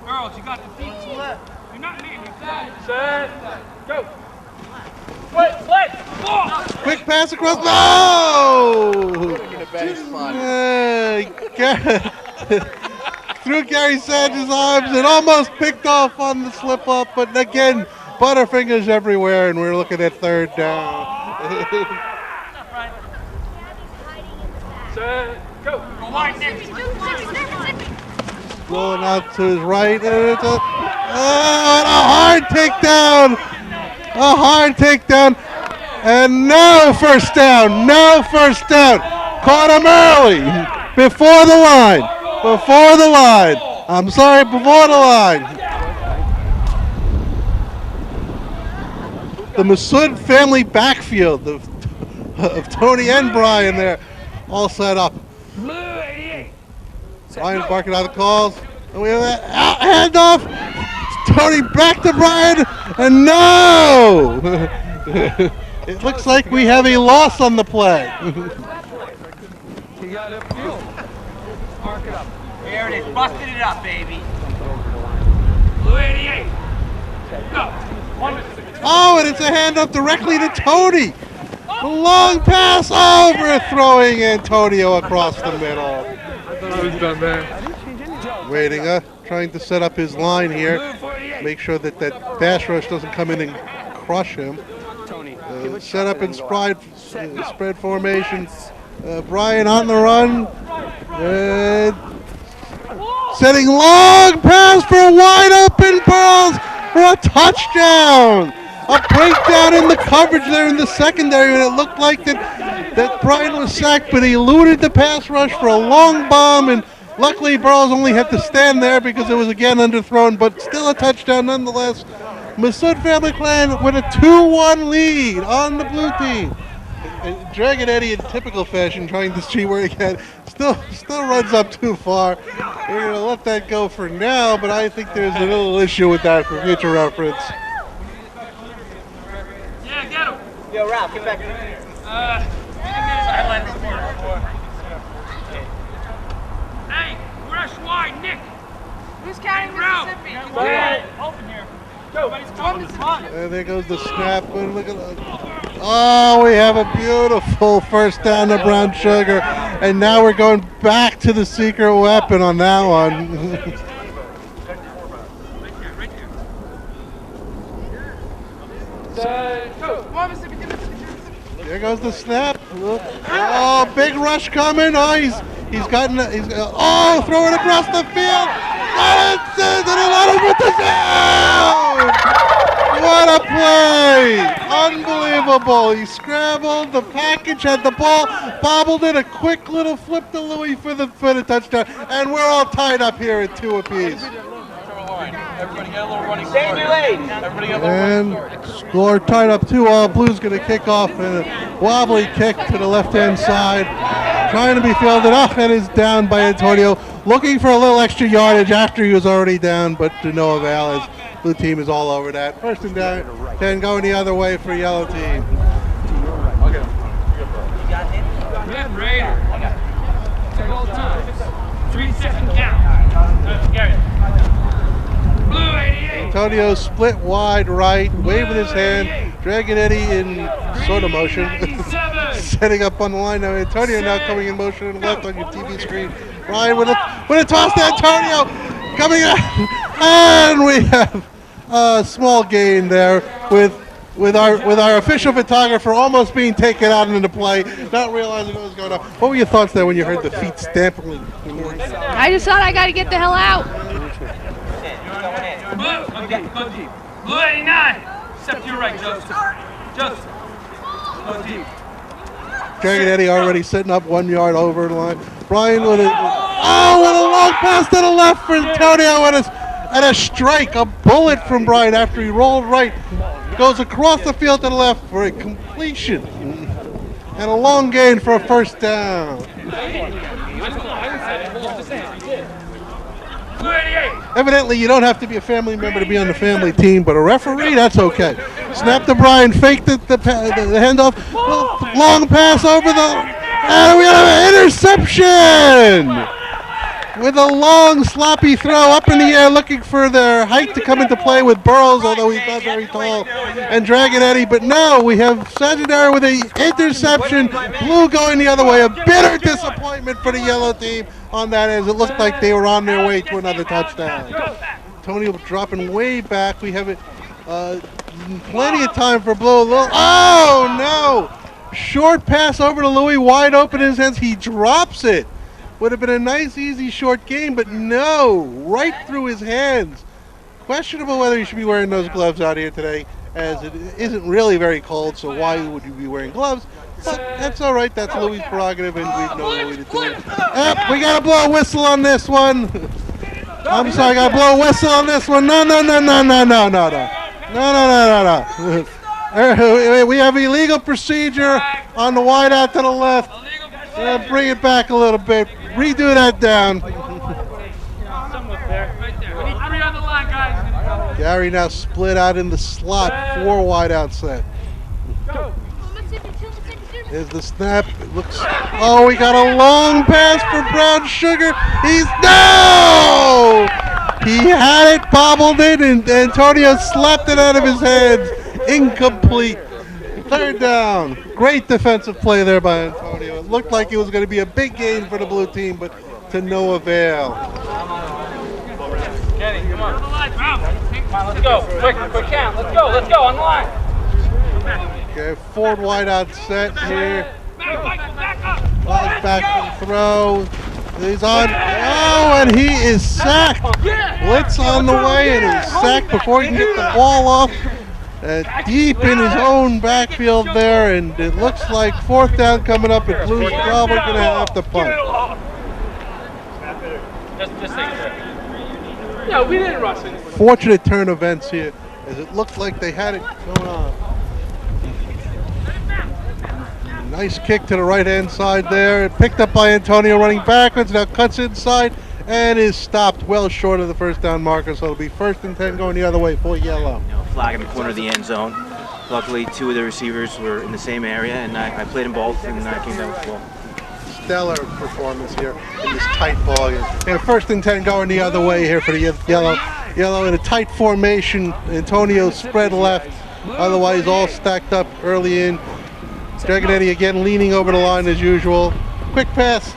Girls, you got the deep to left. Set. Go. Split. Quick pass across. No! Through Gary Sands' arms and almost picked off on the slip up, but again, Butterfingers everywhere, and we're looking at third down. Set. Go. Rolling out to his right, and it's a hard takedown. A hard takedown. And no first down. No first down. Caught him early. Before the line. Before the line. I'm sorry, before the line. The Massoud family backfield of Tony and Brian there. All set up. Brian barking out the calls. And we have that handoff. Tony back to Brian. And no! It looks like we have a loss on the play. You got it. Mark it up. There it is. Busted it up, baby. Blue 88. Go. Oh, and it's a handoff directly to Tony. The long pass overthrowing Antonio across the middle. I thought I was done there. Waiting, trying to set up his line here. Make sure that pass rush doesn't come in and crush him. Set up in spread formation. Brian on the run. Setting long pass for wide open Pearls for a touchdown. A breakdown in the coverage there in the secondary, and it looked like that Brian was sacked, but he eluded the pass rush for a long bomb, and luckily Burroughs only had to stand there because it was again underthrown, but still a touchdown nonetheless. Massoud family clan with a 2-1 lead on the blue team. And Dragon Eddie in typical fashion trying to see where he can. Still runs up too far. We're going to let that go for now, but I think there's a little issue with that for future reference. Yeah, get him. Yo, Ralph, get back. Hey, rush wide, Nick. Who's counting Mississippi? Open here. Go. And there goes the snap. And look at that. Oh, we have a beautiful first down to Brown Sugar. And now we're going back to the secret weapon on that one. There goes the snap. Look. Oh, big rush coming. Oh, he's throwing it across the field. What a play! Unbelievable. He scrambled, the package had the ball, bobbled it, a quick little flip to Louis for the touchdown, and we're all tied up here at 2 apiece. And score tied up 2-all. Blues going to kick off and a wobbly kick to the left-hand side. Trying to be fielded off and is down by Antonio. Looking for a little extra yardage after he was already down, but to no avail as blue team is all over that. First and down, 10 going the other way for yellow team. Red Raider. Take all time. 3-second count. Blue 88. Antonio split wide right, waving his hand. Dragon Eddie in sort of motion. Setting up on the line now. Antonio now coming in motion on the left on your TV screen. Ryan with a toss to Antonio. Coming out. And we have a small gain there with our official photographer almost being taken out into play, not realizing what was going on. What were your thoughts there when you heard the feet stamping? I just thought I got to get the hell out. Blue 89. Step to your right, Joseph. Joseph. Go deep. Dragon Eddie already sitting up 1 yard over the line. Brian with a long pass to the left for Antonio and a strike, a bullet from Brian after he rolled right. Goes across the field to the left for a completion. And a long gain for a first down. Evidently, you don't have to be a family member to be on the family team, but a referee, that's okay. Snap to Brian, fake the handoff, long pass over and we have an interception! with a long, sloppy throw up in the air, looking for their height to come into play with Burrows, although he's not very tall, and Dragonetti. But no, we have Sagittarius with an interception. Blue going the other way. A bitter disappointment for the yellow team on that, as it looked like they were on their way to another touchdown. Antonio dropping way back. We have it. Plenty of time for Blue. Oh, no! Short pass over to Louis, wide open in his hands. He drops it. Would have been a nice, easy, short game, but no, right through his hands. Questionable whether you should be wearing those gloves out here today, as it isn't really very cold, so why would you be wearing gloves? But that's all right. That's Louis' prerogative, and we've no way to do it. We got to blow a whistle on this one. I'm sorry, got to blow a whistle on this one. No. We have illegal procedure on the wide out to the left. Bring it back a little bit. Redo that down. Gary now split out in the slot, 4 wide out set. There's the snap. It looks. Oh, we got a long pass for Brown Sugar. No! He had it, bobbled it, and Antonio slapped it out of his hands. Incomplete. 3rd down. Great defensive play there by Antonio. It looked like it was going to be a big gain for the blue team, but to no avail. Kenny, come on. Come on, let's go. Quick count. Let's go on the line. Okay, forward wide out set here. Back to throw. He's on. Oh, and he is sacked. Blitz on the way, and he's sacked before he can get the ball off. Deep in his own backfield there, and it looks like 4th down coming up, and Blue's probably going to have to punt. Just take it. No, we didn't rush it. Fortunate turn events here, as it looked like they had it going on. Nice kick to the right-hand side there. Picked up by Antonio running backwards, now cuts inside, and is stopped well short of the 1st down marker, so it'll be 1st and 10 going the other way for yellow. Flag in the corner of the end zone. Luckily, 2 of the receivers were in the same area, and I played them both, and I came down with the ball. Stellar performance here in this tight ball game. And 1st and 10 going the other way here for the yellow. Yellow in a tight formation. Antonio spread left, otherwise all stacked up early in. Dragonetti again leaning over the line as usual. Quick pass.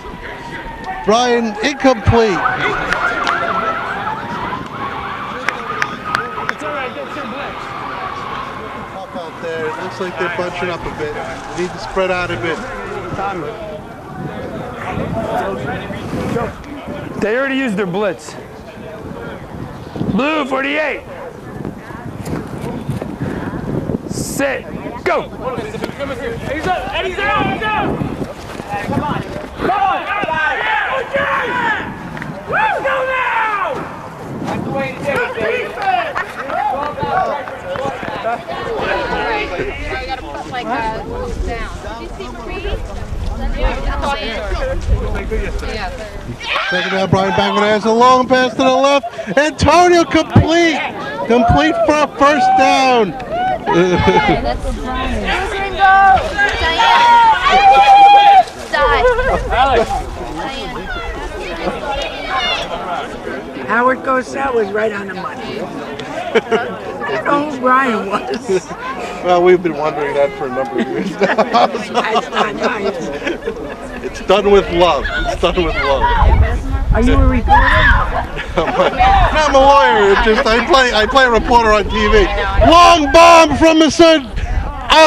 Brian, incomplete. Up out there. It looks like they're bunching up a bit. Need to spread out a bit. They already used their blitz. Blue 48. Sit. Go. He's up. Eddie's out. He's out. Come on. Come on. Let's go now. That's the way to do it, baby. You gotta put like down. Did you see Creed? Second down, Brian Backman has a long pass to the left. Antonio complete for a 1st down. Howard Cosell was right on the money. I don't know who Brian was. Well, we've been wondering that for a number of years now. That's not nice. It's done with love. It's done with love. Are you a reporter? I'm a lawyer. It's just I play a reporter on TV. Long bomb from Massoud.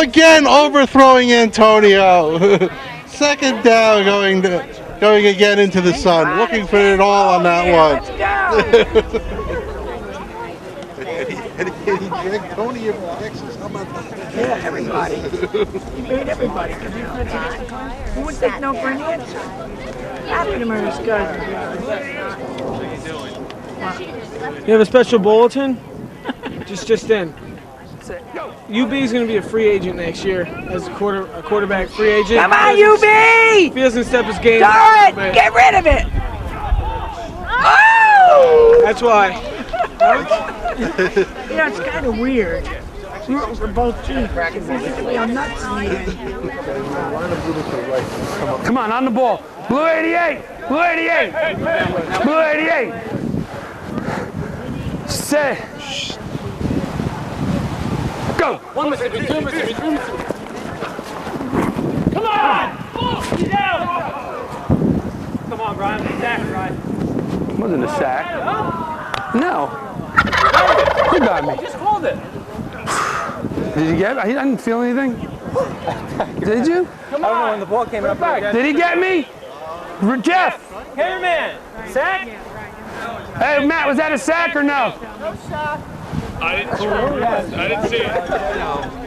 Again overthrowing Antonio. 2nd down going again into the sun. Looking for it all on that one. And he dragged Tony from Texas. How about that? Yeah, everybody. He made everybody. Who would take no for an answer? Half of them are his cousins. You have a special bulletin? just in. UB is going to be a free agent next year as a quarterback free agent. Come on, UB! If he doesn't step his game Do up, it! Get rid of it! Oh! That's why. Yeah, it's kind of weird. Rooting for both teams. Physically, I'm nuts in the end. Come on the ball. Blue 88. Blue 88. Blue 88. Set. Go. One Mississippi, two Mississippi, three Mississippi. Come on! He's out! Come on, Brian. Sack, Brian. Wasn't a sack. No. Who got me? You just called it. Did he get me? I didn't feel anything. Did you? Come on. I don't know when the ball came up. Did he get me? Jeff. Cameraman. Sack? Hey, Matt, was that a sack or no? No shot. I didn't see it.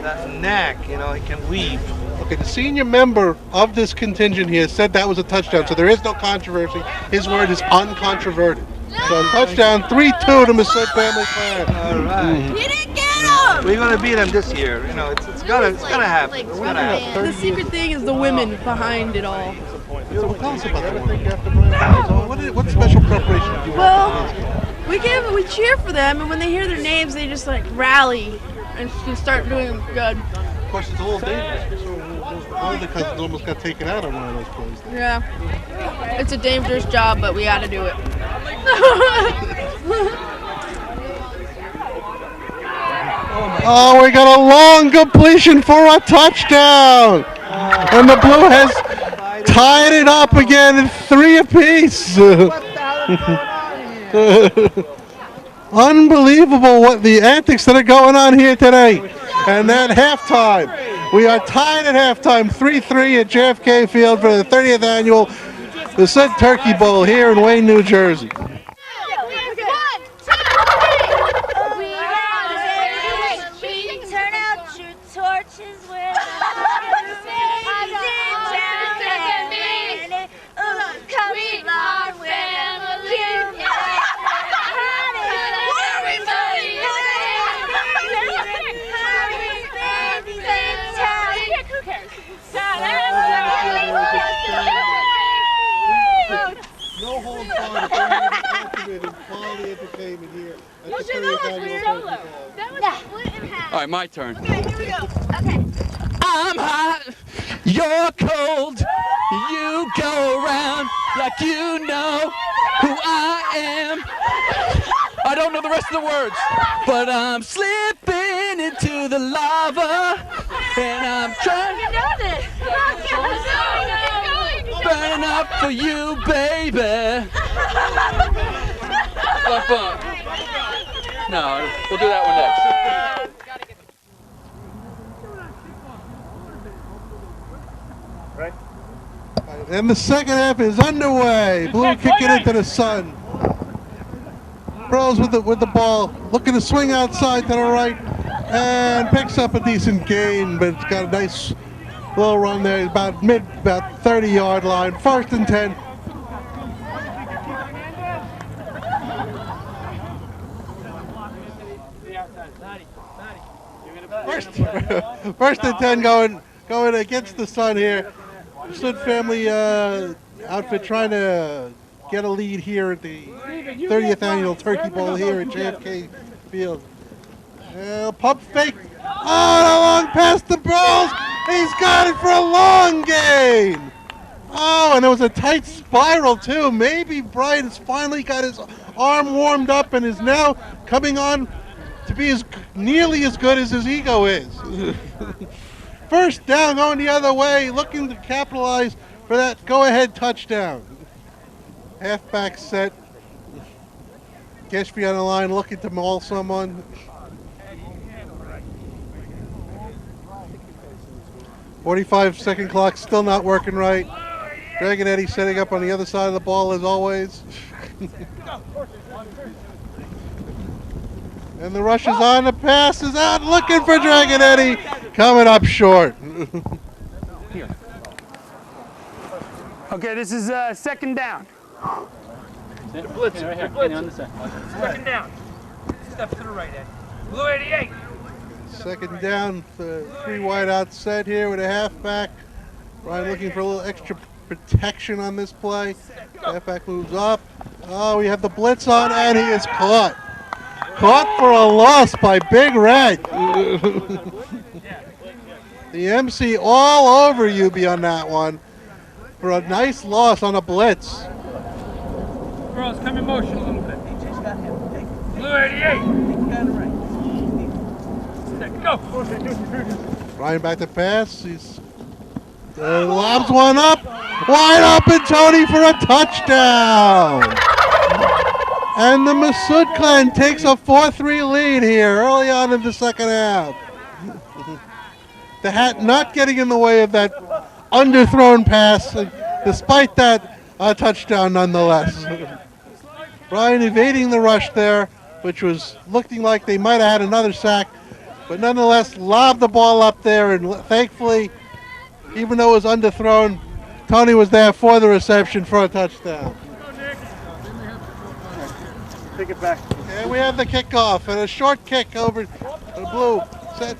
That neck, he can weave. Okay, the senior member of this contingent here said that was a touchdown, so there is no controversy. His word is uncontroverted. So touchdown, 3-2 to Massoud family clan. All right. You didn't get him! We're gonna beat him this year. It's gotta happen. It's gotta happen. The secret thing is the women behind it all. So tell us about that one. What special preparation do you have? Well, we cheer for them, and when they hear their names, they just like rally and start doing good. Of course, it's a little dangerous. So one of the cousins almost got taken out on one of those plays. Yeah, it's a dangerous job, but we got to do it. Oh, we got a long completion for a touchdown, and the Blue has tied it up again in 3 apiece. Unbelievable what the antics that are going on here today. And at halftime, we are tied at halftime, 3-3 at JFK Field for the 30th annual Massoud Turkey Bowl here in Wayne, New Jersey. Turn out your torches with No holds barred, quality entertainment here. Well, that was solo. That was split in half. All right, my turn. Okay, here we go. Okay. I'm hot, you're cold. You go around like you know who I am. I don't know the rest of the words, but I'm slipping into the lava, and I'm trying. You know this. Burning up for you, baby. Fun. No, we'll do that one next. And the second half is underway. Blue kicking into the sun. Bros with the ball, looking to swing outside to the right, and picks up a decent gain, but it's got a nice little run there, about 30-yard line. 1st and 10. First and 10 going against the sun here. Massoud family outfit trying to get a lead here at the 30th annual Turkey Bowl here at JFK Field. Pump fake. Oh, a long pass to Bros. He's got it for a long gain. Oh, and there was a tight spiral too. Maybe Brian has finally got his arm warmed up and is now coming on to be nearly as good as his ego is. First down, going the other way, looking to capitalize for that go-ahead touchdown. Halfback set. Geshby on the line, looking to maul someone. 45-second clock, still not working right. Dragon Eddie setting up on the other side of the ball as always. And the rush is on, the pass is out, looking for Dragon Eddie, coming up short. Here. Okay, this is second down. Blitz right here. On the second down. Step to the right, Ed. Blue 88. Second down, 3 wide out set here with a halfback. Ryan looking for a little extra protection on this play. Halfback moves up. Oh, we have the blitz on, and he is caught. Caught for a loss by Big Red. The MC all over you on that one. for a nice loss on a blitz. Girls, come in motion a little bit. Blue 88. Set, go. Ryan back to pass. He's lobs one up. Wide open, Tony, for a touchdown. And the Massoud clan takes a 4-3 lead here early on in the second half. The hat not getting in the way of that underthrown pass. Despite that, a touchdown nonetheless. Brian evading the rush there, which was looking like they might have had another sack, but nonetheless lobbed the ball up there, and thankfully, even though it was underthrown, Tony was there for the reception for a touchdown. Take it back. And we have the kickoff and a short kick over the blue. Set.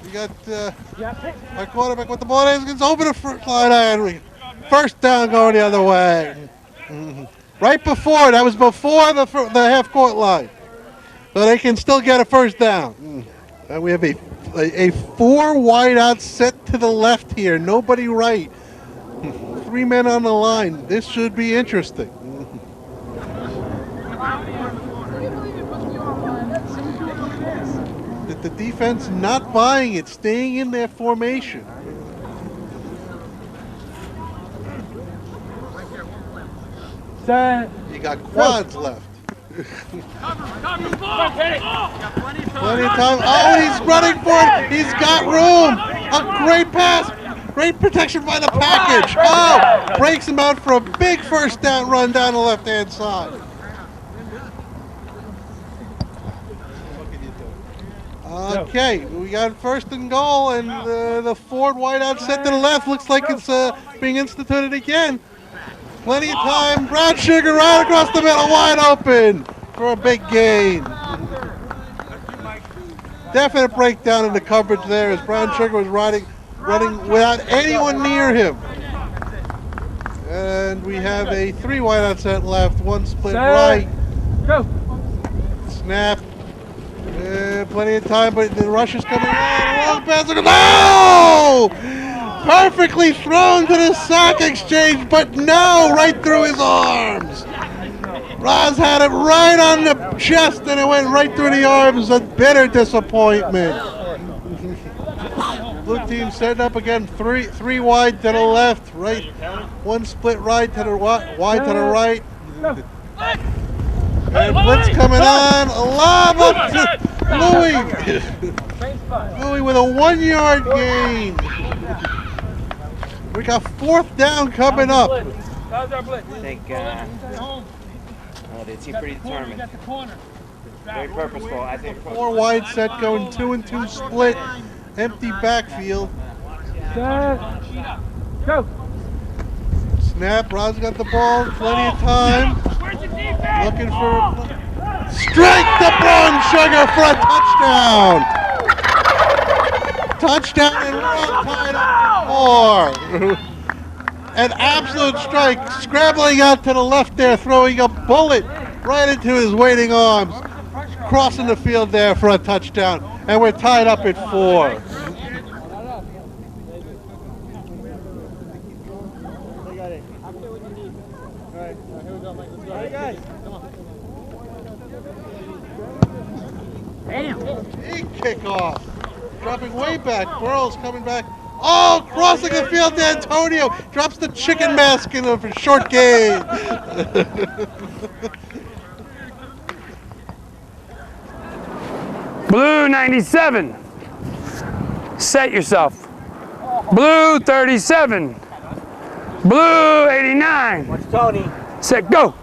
We got our quarterback with the ball. It's over the first line. First down going the other way. Right before, that was before the half court line. So they can still get a first down. And we have a 4 wide out set to the left here. Nobody right. 3 men on the line. This should be interesting. The defense not buying it, staying in their formation. You got quads left. Plenty of time. Oh, he's running for it. He's got room. A great pass. Great protection by the package. Oh, breaks him out for a big first down run down the left-hand side. Okay, we got first and goal, and the Ford wideout set to the left. Looks like it's being instituted again. Plenty of time. Brown Sugar right across the middle, wide open for a big gain. Definite breakdown in the coverage there as Brown Sugar was running without anyone near him. And we have a 3 wideout set left, 1 split right. Go. Snap. Plenty of time, but the rush is coming on. Long pass. No! Perfectly thrown to the sack exchange, but no, right through his arms. Roz had it right on the chest, and it went right through the arms. A bitter disappointment. Blue team setting up again. Three wide to the left, right. 1 split right to the wide to the right. And blitz coming on. A lob up to Louis. Louis with a 1-yard gain. We got 4th down coming up. I think they seem pretty determined. Very purposeful. I think 4 wide set going 2 and 2 split. Empty backfield. Go. Snap. Roz got the ball. Plenty of time. Looking for strike the Brown Sugar for a touchdown. Touchdown and Roz tied up 4. An absolute strike. Scrambling out to the left there, throwing a bullet right into his waiting arms. Crossing the field there for a touchdown. And we're tied up at 4. Big kickoff. Dropping way back. Burrow's coming back. Oh, crossing the field to Antonio. Drops the chicken mask in for short gain. Blue 97. Set yourself. Blue 37. Blue 89. Watch Tony. Set, go.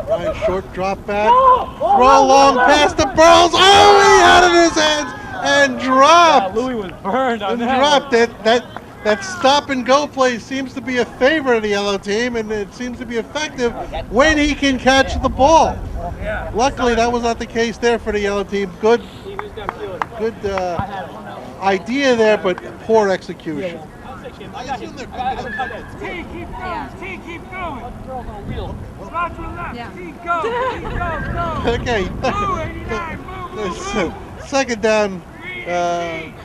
Ryan, short drop back. Throw long past the Burrows. Oh, he had it in his hands and dropped. Louis was burned on And that dropped it. That stop and go play seems to be a favorite of the yellow team, and it seems to be effective when he can catch the ball. Luckily, that was not the case there for the yellow team. Good idea there, but poor execution. I assume they're picking up. T, keep going. T, keep going. Roger left. Yeah. T, go. Okay. Blue 89. Blue. Second down,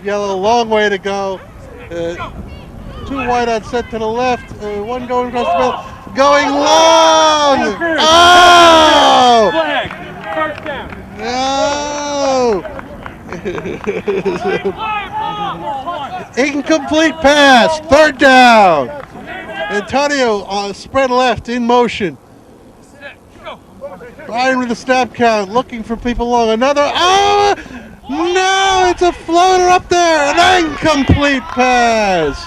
yellow, long way to go. 2 wide out set to the left. One going across the middle. Going long! Oh! Flag. First down. No! Incomplete pass. 3rd down. Antonio spread left in motion. Brian with the snap count, looking for people long. Another. Oh! No! It's a floater up there. An incomplete pass.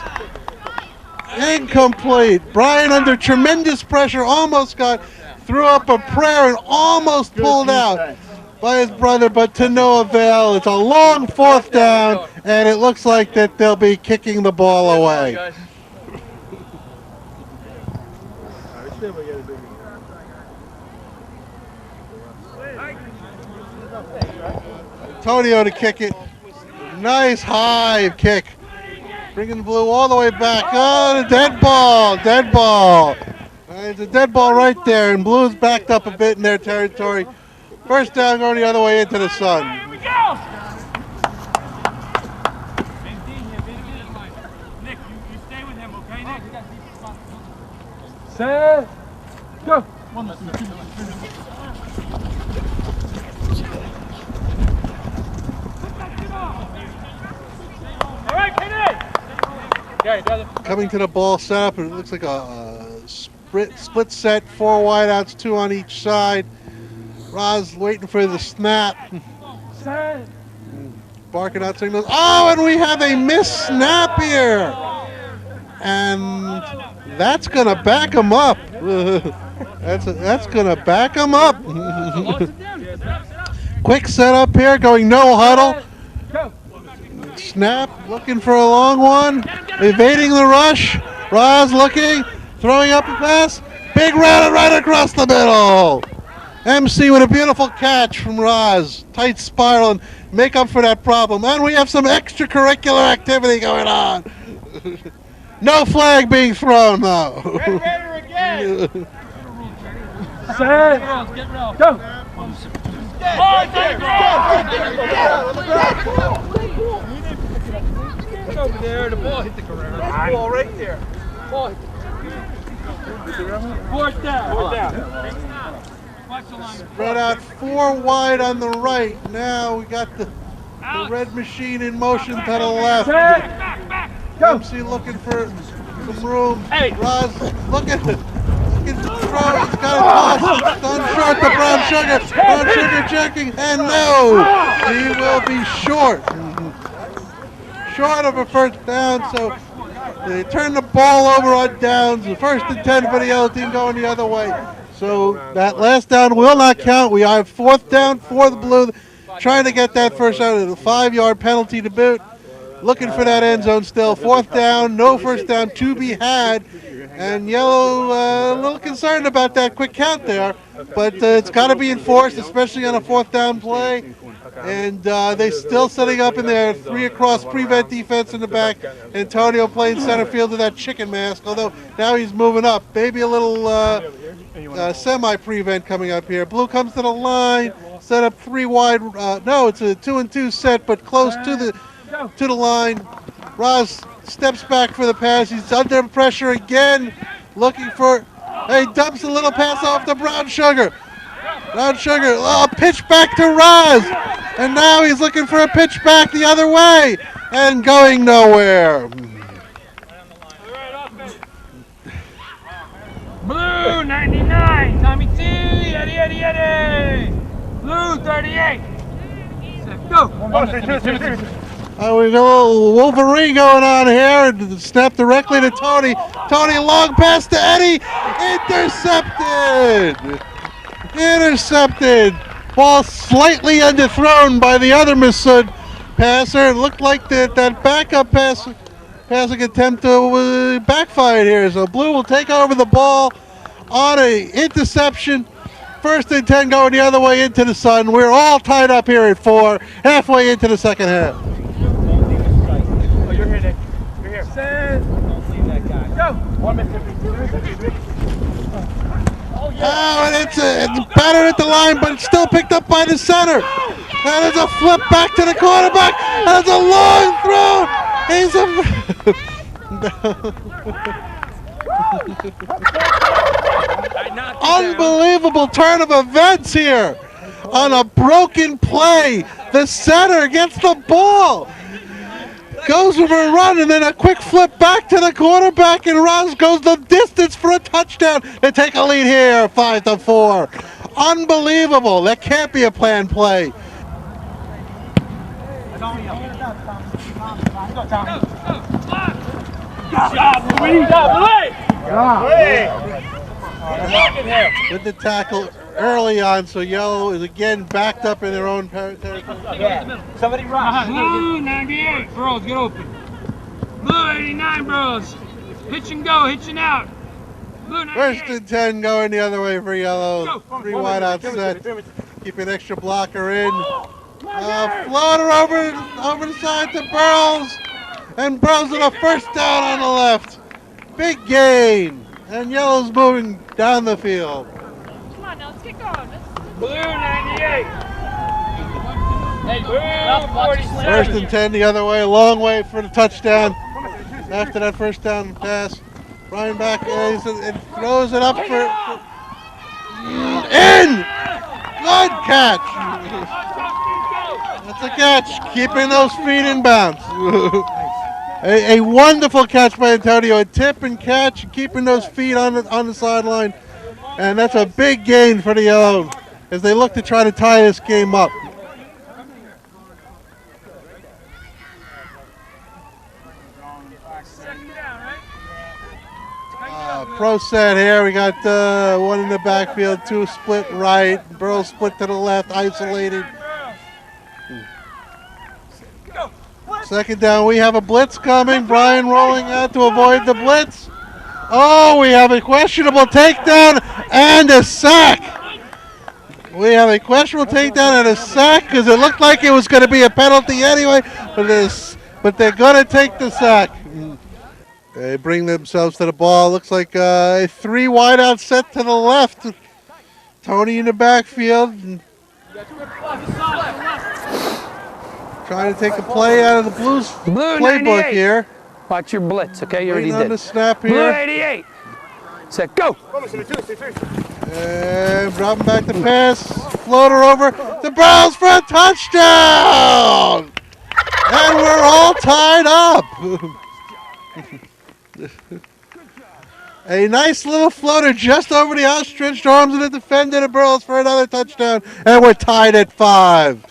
Incomplete. Brian under tremendous pressure almost threw up a prayer and almost pulled out by his brother, but to no avail. It's a long 4th down, and it looks like that they'll be kicking the ball away. Antonio to kick it. Nice high kick. Bringing the blue all the way back. Oh, the dead ball. Dead ball. It's a dead ball right there, and blue's backed up a bit in their territory. 1st down going the other way into the sun. Here we go. Nick, you stay with him, okay, Nick? Set. Go. All right, Kennedy. Coming to the ball setup, it looks like a split set, 4 wideouts, 2 on each side. Roz waiting for the snap. Barking out signals. Oh, and we have a missed snap here. And that's going to back him up. That's going to back him up. Quick setup here, going no huddle. Snap, looking for a long one. Evading the rush. Roz looking, throwing up a pass. Big route right across the middle. MC with a beautiful catch from Roz. Tight spiral and make up for that problem. And we have some extracurricular activity going on. No flag being thrown though. Set. Go. Over there, the ball hit the ground. That's the ball right there. Ball hit the ground. 4th down. 4th down. Watch the line. Spread out 4 wide on the right. Now we got the red machine in motion to the left. MC looking for some room. Hey. Roz looking to throw. He's got a toss. Done short to Brown Sugar. Brown Sugar checking. And no, he will be short. Short of a 1st down, so they turn the ball over on downs. The 1st and 10 for the yellow team going the other way. So that last down will not count. We have 4th down for the blue. Trying to get that 1st down. A 5-yard penalty to boot. Looking for that end zone still. 4th down, no 1st down to be had. And yellow a little concerned about that quick count there. But it's got to be enforced, especially on a 4th down play. And they're still setting up in their 3 across prevent defense in the back. Antonio playing center field with that chicken mask, although now he's moving up. Maybe a little semi-prevent coming up here. Blue comes to the line, set up 3 wide. No, it's a 2-and-2 set, but close to the line. Roz steps back for the pass. He's under pressure again, looking for. He dumps a little pass off to Brown Sugar. Brown Sugar, pitch back to Roz. And now he's looking for a pitch back the other way. And going nowhere. Blue 99, Tommy T, Eddie. Blue 38. Go. We got a little Wolverine going on here. Snap directly to Tony. Tony, long pass to Eddie. Intercepted. Ball slightly underthrown by the other Massoud passer. It looked like that backup passing attempt backfired here. So Blue will take over the ball on a interception. 1st and 10 going the other way into the sun. We're all tied up here at 4, halfway into the 2nd half. Oh, you're here, Nick. You're here. Set. Don't leave that guy. Go. 1 minute. Oh, and it's battered at the line, but it's still picked up by the center. And it's a flip back to the quarterback. That's a long throw. Unbelievable turn of events here on a broken play. The center gets the ball, goes for a run, and then a quick flip back to the quarterback, and Roz goes the distance for a touchdown. They take a lead here, 5-4. Unbelievable. That can't be a planned play. With the tackle early on, so Yellow is again backed up in their own territory. Somebody rush. Blue 98, Burrows, get open. Blue 89, Burrows. Hitch and go, hitching out. Blue 98. First and 10 going the other way for Yellow. 3 wide out set. Keep an extra blocker in. Floater over the side to Burrows. And Burrows with a first down on the left. Big gain. And Yellow's moving down the field. Come on, now let's get going. Blue 98. Hey, Blue 47. First and 10 the other way. Long way for the touchdown. After that first down pass. Brian back and throws it up for in. Good catch. That's a catch. Keeping those feet in bounds. A wonderful catch by Antonio. A tip and catch, keeping those feet on the sideline. And that's a big gain for the Yellow as they look to try to tie this game up. Pro set here. We got one in the backfield, 2 split right. Burrow split to the left, isolated. Second down, we have a blitz coming. Brian rolling out to avoid the blitz. Oh, we have a questionable takedown and a sack. We have a questionable takedown and a sack because it looked like it was going to be a penalty anyway, but they're going to take the sack. They bring themselves to the ball. Looks like a 3 wide out set to the left. Tony in the backfield. Trying to take a play out of the Blues playbook here. Watch your blitz, okay? You already Waiting did. on the snap here. Blue 88. Set, go. And dropping back the pass. Floater over the Browns for a touchdown. And we're all tied up. A nice little floater just over the outstretched arms of the defender, the Burrows for another touchdown. And we're tied at 5.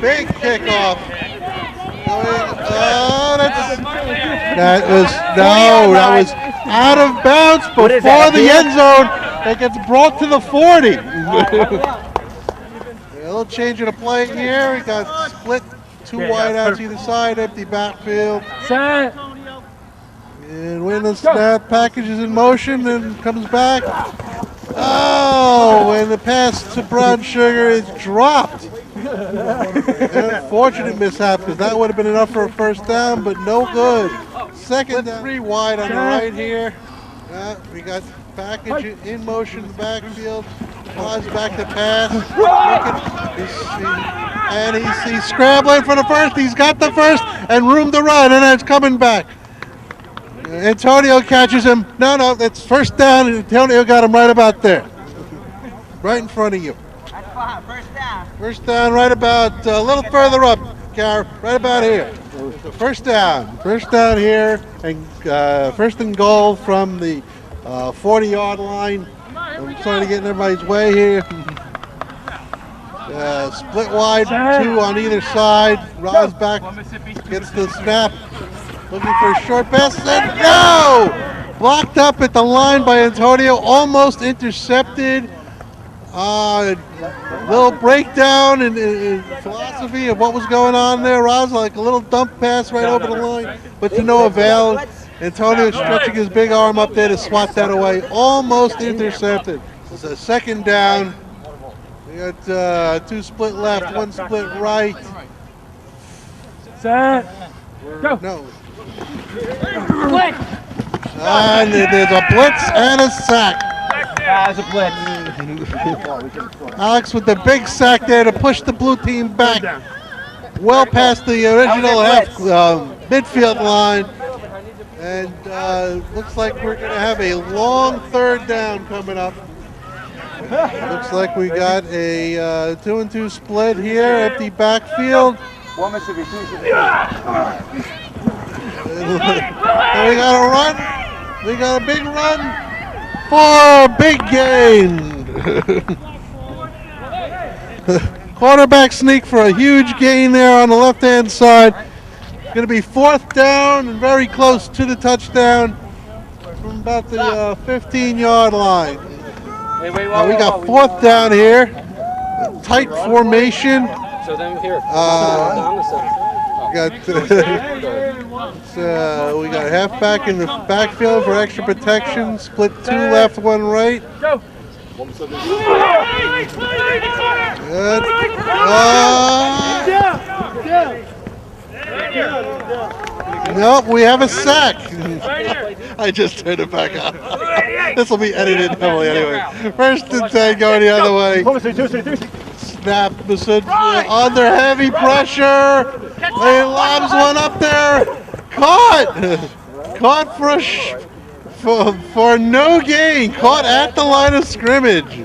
Big kickoff. That was out of bounds before the end zone. That gets brought to the 40. A little change of the play here. We got split 2 wide outs either side, empty backfield. Set. And when the snap package is in motion and comes back. Oh, and the pass to Brown Sugar is dropped. An unfortunate mishap because that would have been enough for a first down, but no good. Second down, 3 wide on the right here. We got package in motion, backfield. Flies back to pass. And he's scrambling for the first. He's got the first and room to run, and it's coming back. Antonio catches him. No, that's first down. Antonio got him right about there. Right in front of you. First down. First down right about a little further up, Car, right about here. First down here, and first and goal from the 40-yard line. I'm trying to get in everybody's way here. Split wide, 2 on either side. Roz back, gets the snap, looking for a short pass, and no! Blocked up at the line by Antonio, almost intercepted. Little breakdown in philosophy of what was going on there. Roz, like a little dump pass right over the line, but to no avail. Antonio stretching his big arm up there to swat that away. Almost intercepted. It's a second down. We got 2 split left, 1 split right. Set. Go. No. And there's a blitz and a sack. As a blitz. Alex with the big sack there to push the blue team back well past the original midfield line. And looks like we're going to have a long third down coming up. Looks like we got a 2-and-2 split here, empty backfield. And we got a run. We got a big run for a big gain. Quarterback sneak for a huge gain there on the left-hand side. Going to be 4th down and very close to the touchdown from about the 15-yard line. We got 4th down here. Tight formation. So then here. We got a halfback in the backfield for extra protection. Split 2 left, 1 right. Go. Good. Nope, we have a sack. I just turned it back on. This will be edited heavily anyway. 1st and 10 going the other way. Snap, Massoud under heavy pressure. He lobs one up there. Caught! Caught for no gain. Caught at the line of scrimmage.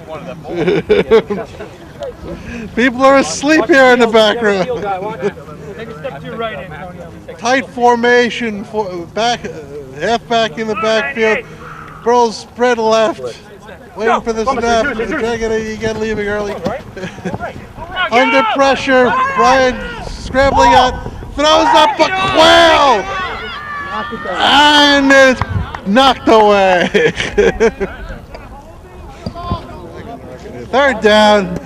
People are asleep here in the background. Take a step to your right, Antonio. Tight formation, halfback in the backfield. Burrows spread left. Waiting for the snap. Dragging it again, leaving early. Under pressure, Brian scrambling out, throws up a quail, and it's knocked away. 3rd down.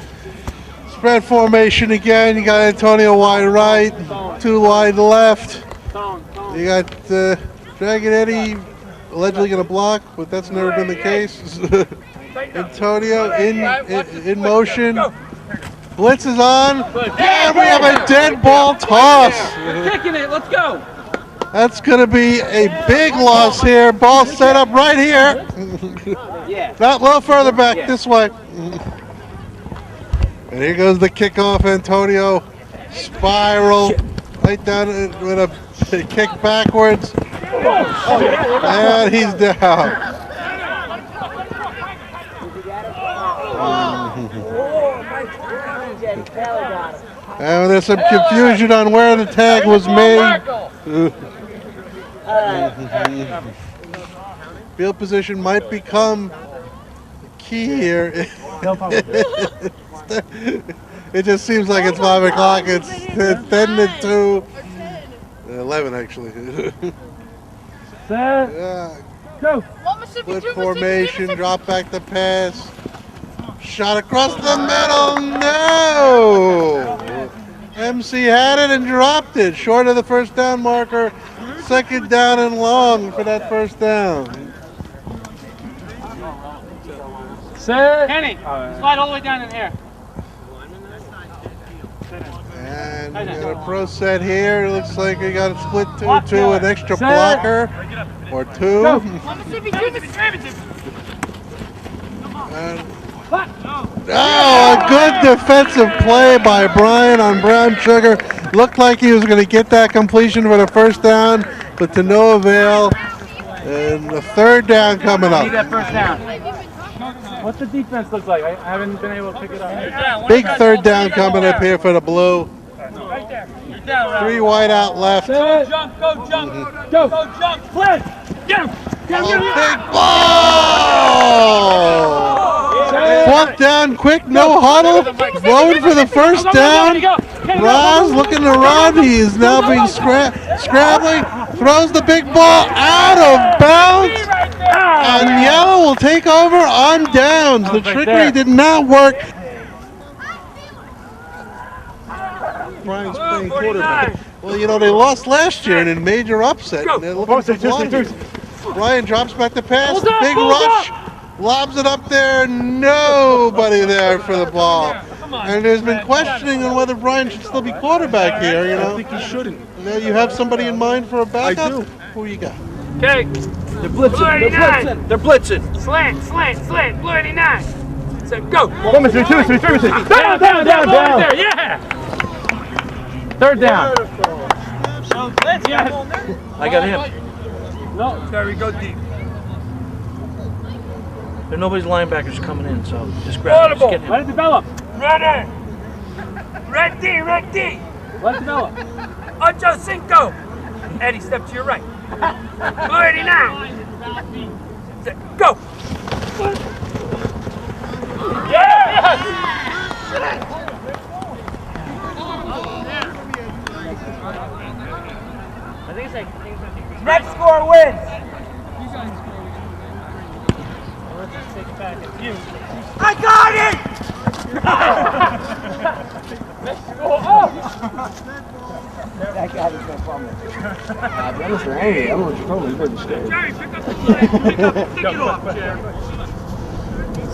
Spread formation again. You got Antonio wide right, 2 wide left. You got Dragon Eddie allegedly going to block, but that's never been the case. Antonio in motion. Blitz is on, and we have a dead ball toss. Kicking it, let's go. That's going to be a big loss here. Ball set up right here. Not a little further back, this way. And here goes the kickoff. Antonio spiral right down with a kick backwards. And he's down. And there's some confusion on where the tag was made. Field position might become key here. It just seems like it's 5 o'clock. It's 10 to 2. 11 actually. Go. Split formation, drop back the pass. Shot across the middle, no! MC had it and dropped it, short of the 1st down marker. 2nd down and long for that 1st down. Set. Kenny, slide all the way down in here. And we got a pro set here. It looks like we got a split 2-2, an extra blocker or 2. Oh, a good defensive play by Brian on Brown Sugar. Looked like he was going to get that completion for the 1st down, but to no avail. And the 3rd down coming up. Need that 1st down. What's the defense look like? I haven't been able to pick it up. Big 3rd down coming up here for the Blue. Right there. 3 wide out left. Go jump, go jump, go jump, play. Get him. Get him. Big ball! 4th down, quick, no huddle. Going for the 1st down. Roz looking to run. He is now being scrambling. Throws the big ball out of bounds. And Yellow will take over on downs. The trickery did not work. Brian's playing quarterback. Well, you know, they lost last year in a major upset. And they're looking for blunders. Brian drops back the pass. Big rush. Lobs it up there. Nobody there for the ball. And there's been questioning on whether Brian should still be quarterback here. You know, I think he shouldn't. Now you have somebody in mind for a backup? I do. Who you got? Okay. They're blitzing. They're blitzing. Slant, slant, slant. Blue 89. So go. 1 3 2 3 3 3. Down. There, yeah. Third down. I got him. No, there we go deep. There nobody's linebackers coming in, so just grab him. Just get him. Let it develop. Runner. Red D, red D. Let it develop. Ocho Cinco. Eddie, step to your right. Blue 89. Go. Yeah. I think it's like next score wins. I got it! That guy was no fun. I'm just angry. I don't know what you're talking about. You're scared. Jerry, pick up the flag. Take it off, Jerry.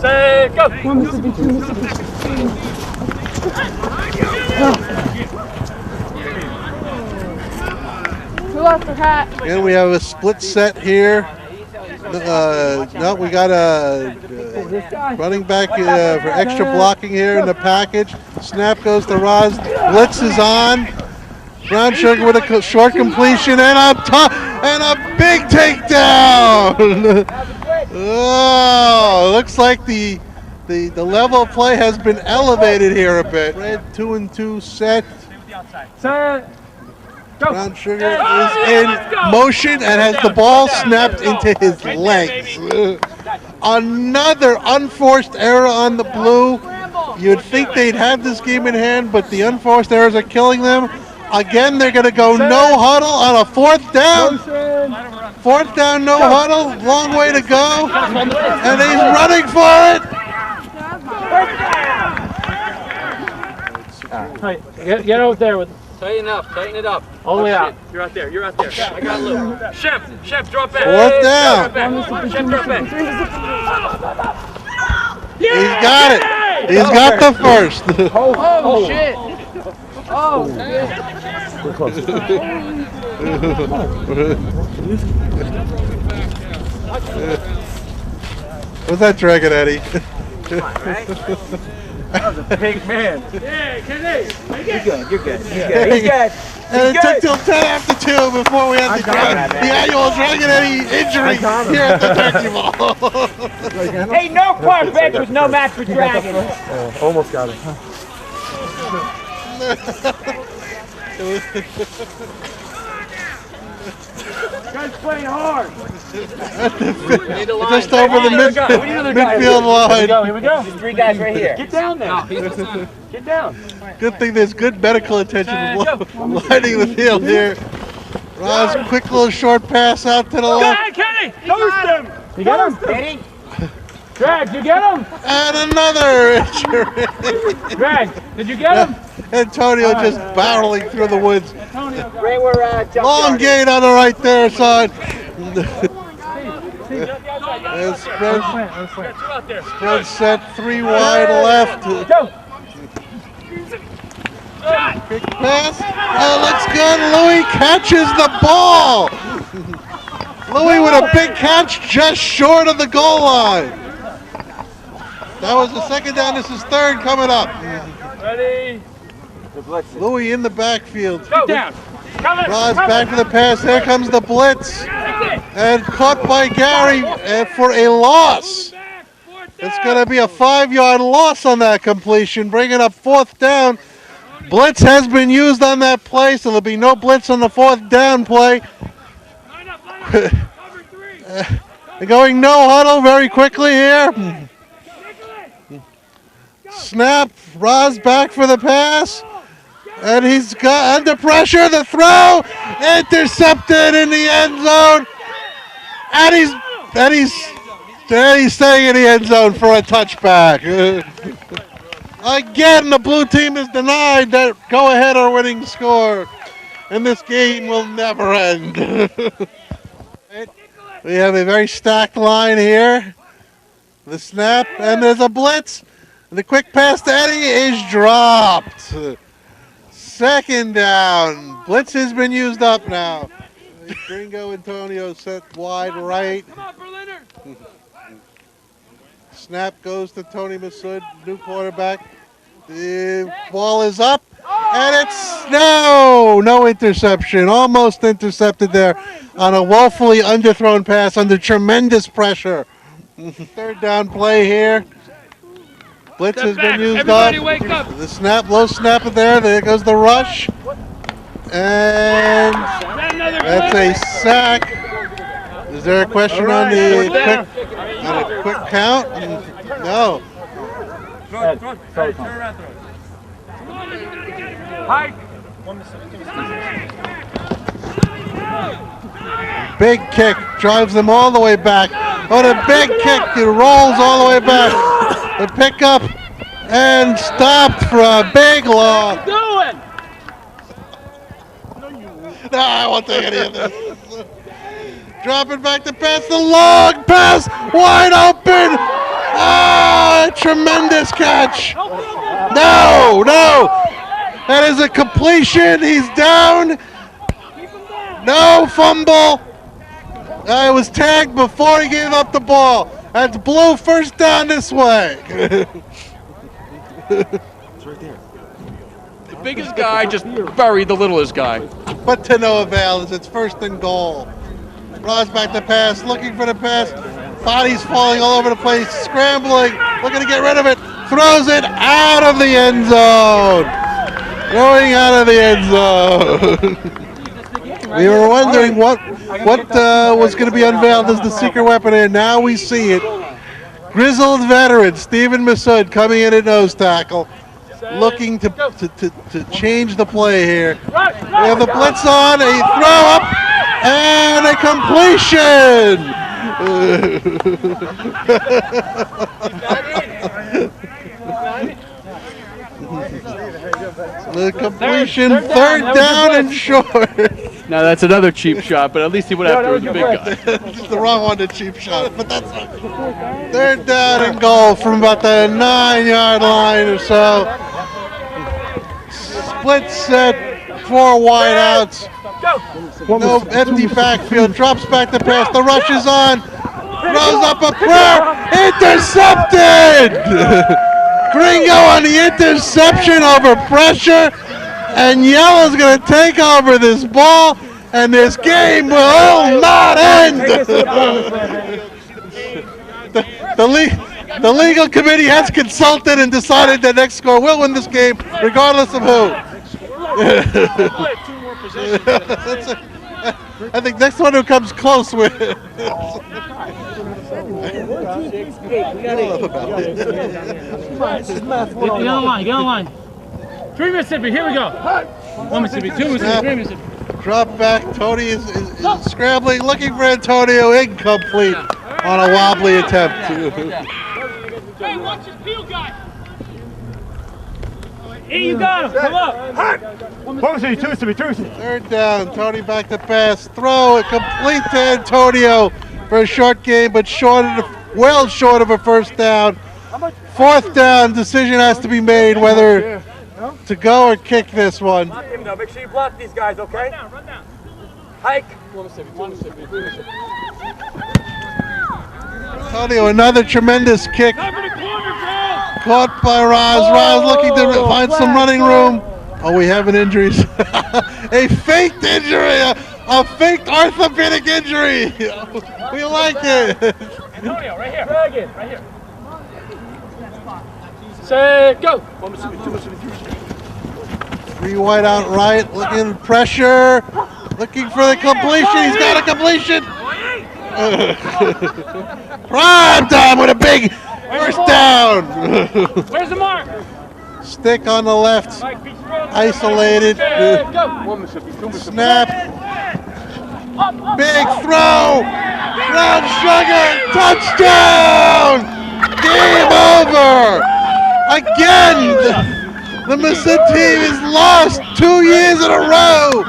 Say go. Who lost their hat? And we have a split set here. No, we got a running back for extra blocking here in the package. Snap goes to Roz. Blitz is on. Brown Sugar with a short completion and up top and a big takedown. Oh, looks like the level of play has been elevated here a bit. Red 2-2 set. Brown Sugar is in motion and has the ball snapped into his legs. Another unforced error on the blue. You'd think they'd have this game in hand, but the unforced errors are killing them. Again, they're going to go no huddle on a fourth down. Fourth down, no huddle. Long way to go. And he's running for it. Get over there with. Tighten it up. All the way out. You're out there. You're out there. I got Lou. Chef, drop back. Fourth down. Chef, drop back. He's got it. He's got the first. Oh, shit. Oh, We're close. What's that Dragon Eddie? That was a big man. Yeah, Kenny. You're good. He's good. And it took till 10 after 2 before we had the annual Dragon Eddie injury here at the Turkey Ball. Hey, no quarterback with no match for Dragon. Almost got it. Guys playing hard. Just over the midfield line. Here we go. There's 3 guys right here. Get down there. Get down. Good thing there's good medical attention lining the field here. Roz, quick little short pass out to the Go left. ahead, Kenny. Toast him. You got him? Ready? Drag, you get him? And another injury. Drag, did you get him? Antonio just barreling through the woods. Right where Long gain on the right there side. And spread set 3 wide left. Quick pass. Oh, looks good. Louis catches the ball. Louis with a big catch just short of the goal line. That was the second down. This is third coming up. Ready. Louis in the backfield. Go down. Roz back for the pass. Here comes the blitz. And caught by Gary for a loss. It's going to be a 5-yard loss on that completion, bringing up fourth down. Blitz has been used on that play, so there'll be no blitz on the fourth down play. Going no huddle very quickly here. Snap. Roz back for the pass. And he's got under pressure. The throw intercepted in the end zone. And he's staying in the end zone for a touchback. Again, the blue team is denied that go-ahead or winning score. And this game will never end. We have a very stacked line here. The snap, and there's a blitz. The quick pass to Eddie is dropped. Second down. Blitz has been used up now. Gringo Antonio set wide right. Come on, Berliner. Snap goes to Tony Massoud, new quarterback. The ball is up, and it's no interception. Almost intercepted there on a woefully underthrown pass under tremendous pressure. Third down play here. Blitz has been used Everybody up. wake up. The snap, low snap there. There goes the rush, and that's a sack. Is there a question on the quick count? No. Hike. Big kick, drives them all the way back. Oh, the big kick, it rolls all the way back. The pickup and stopped for a big loss. Doing. No, I won't take any of this. Dropping back to pass, the long pass, wide open. Ah, tremendous catch. No. That is a completion. He's down. No fumble. It was tagged before he gave up the ball. That's blue, first down this way. It's right there. The biggest guy just buried the littlest guy. But to no avail as it's first and goal. Ross back to pass, looking for the pass. Bodies falling all over the place, scrambling, looking to get rid of it. Throws it out of the end zone. Going out of the end zone. We were wondering what was going to be unveiled as the secret weapon here. Now we see it. Grizzled veteran Stephen Massoud coming in at nose tackle, looking to change the play here. We have the blitz on, a throw up, and a completion. The completion, third down and short. Now that's another cheap shot, but at least he went after his big guy. It's the wrong one to cheap shot, but that's third down and goal from about the 9-yard line or so. Split set, 4 wide outs. No empty backfield, drops back to pass, the rush is on. Throws up a prayer, intercepted! Gringo on the interception over pressure, and Yellow's going to take over this ball, and this game will not end. The legal committee has consulted and decided that next score will win this game, regardless of who. I think next one who comes close with. Get on the line. 3 Mississippi, here we go. 1 Mississippi, 2 Mississippi, 3 Mississippi. Drop back, Tony is scrambling, looking for Antonio, incomplete on a wobbly attempt. Hey, watch his peel guy. Hey, you got him, come up. 1 Mississippi, 2 Mississippi, 3 Mississippi. Third down, Tony back to pass, throw, it complete to Antonio for a short game, but well short of a first down. Fourth down, decision has to be made whether to go or kick this one. Make sure you block these guys, okay? Run down. Hike. 1 Mississippi, 2 Mississippi, 3 Mississippi. Antonio, another tremendous kick. Caught by Roz. Roz looking to find some running room. Oh, we have an injury. A faked injury. A faked orthopedic injury. We like it. Antonio, right here. Right here. Say go. 1 Mississippi, 2 Mississippi, 3 Mississippi. 3 wide out right, looking at pressure, looking for the completion. He's got a completion. Prime time with a big first down. Where's the mark? Stick on the left, isolated. Snap. Big throw. Brown Sugar, touchdown. Game over. Again, the Massoud team is lost 2 years in a row.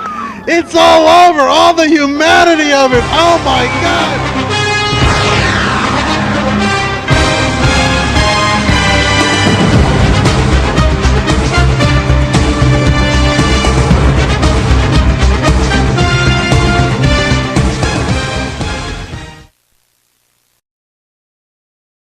It's all over, all the humanity of it. Oh my God.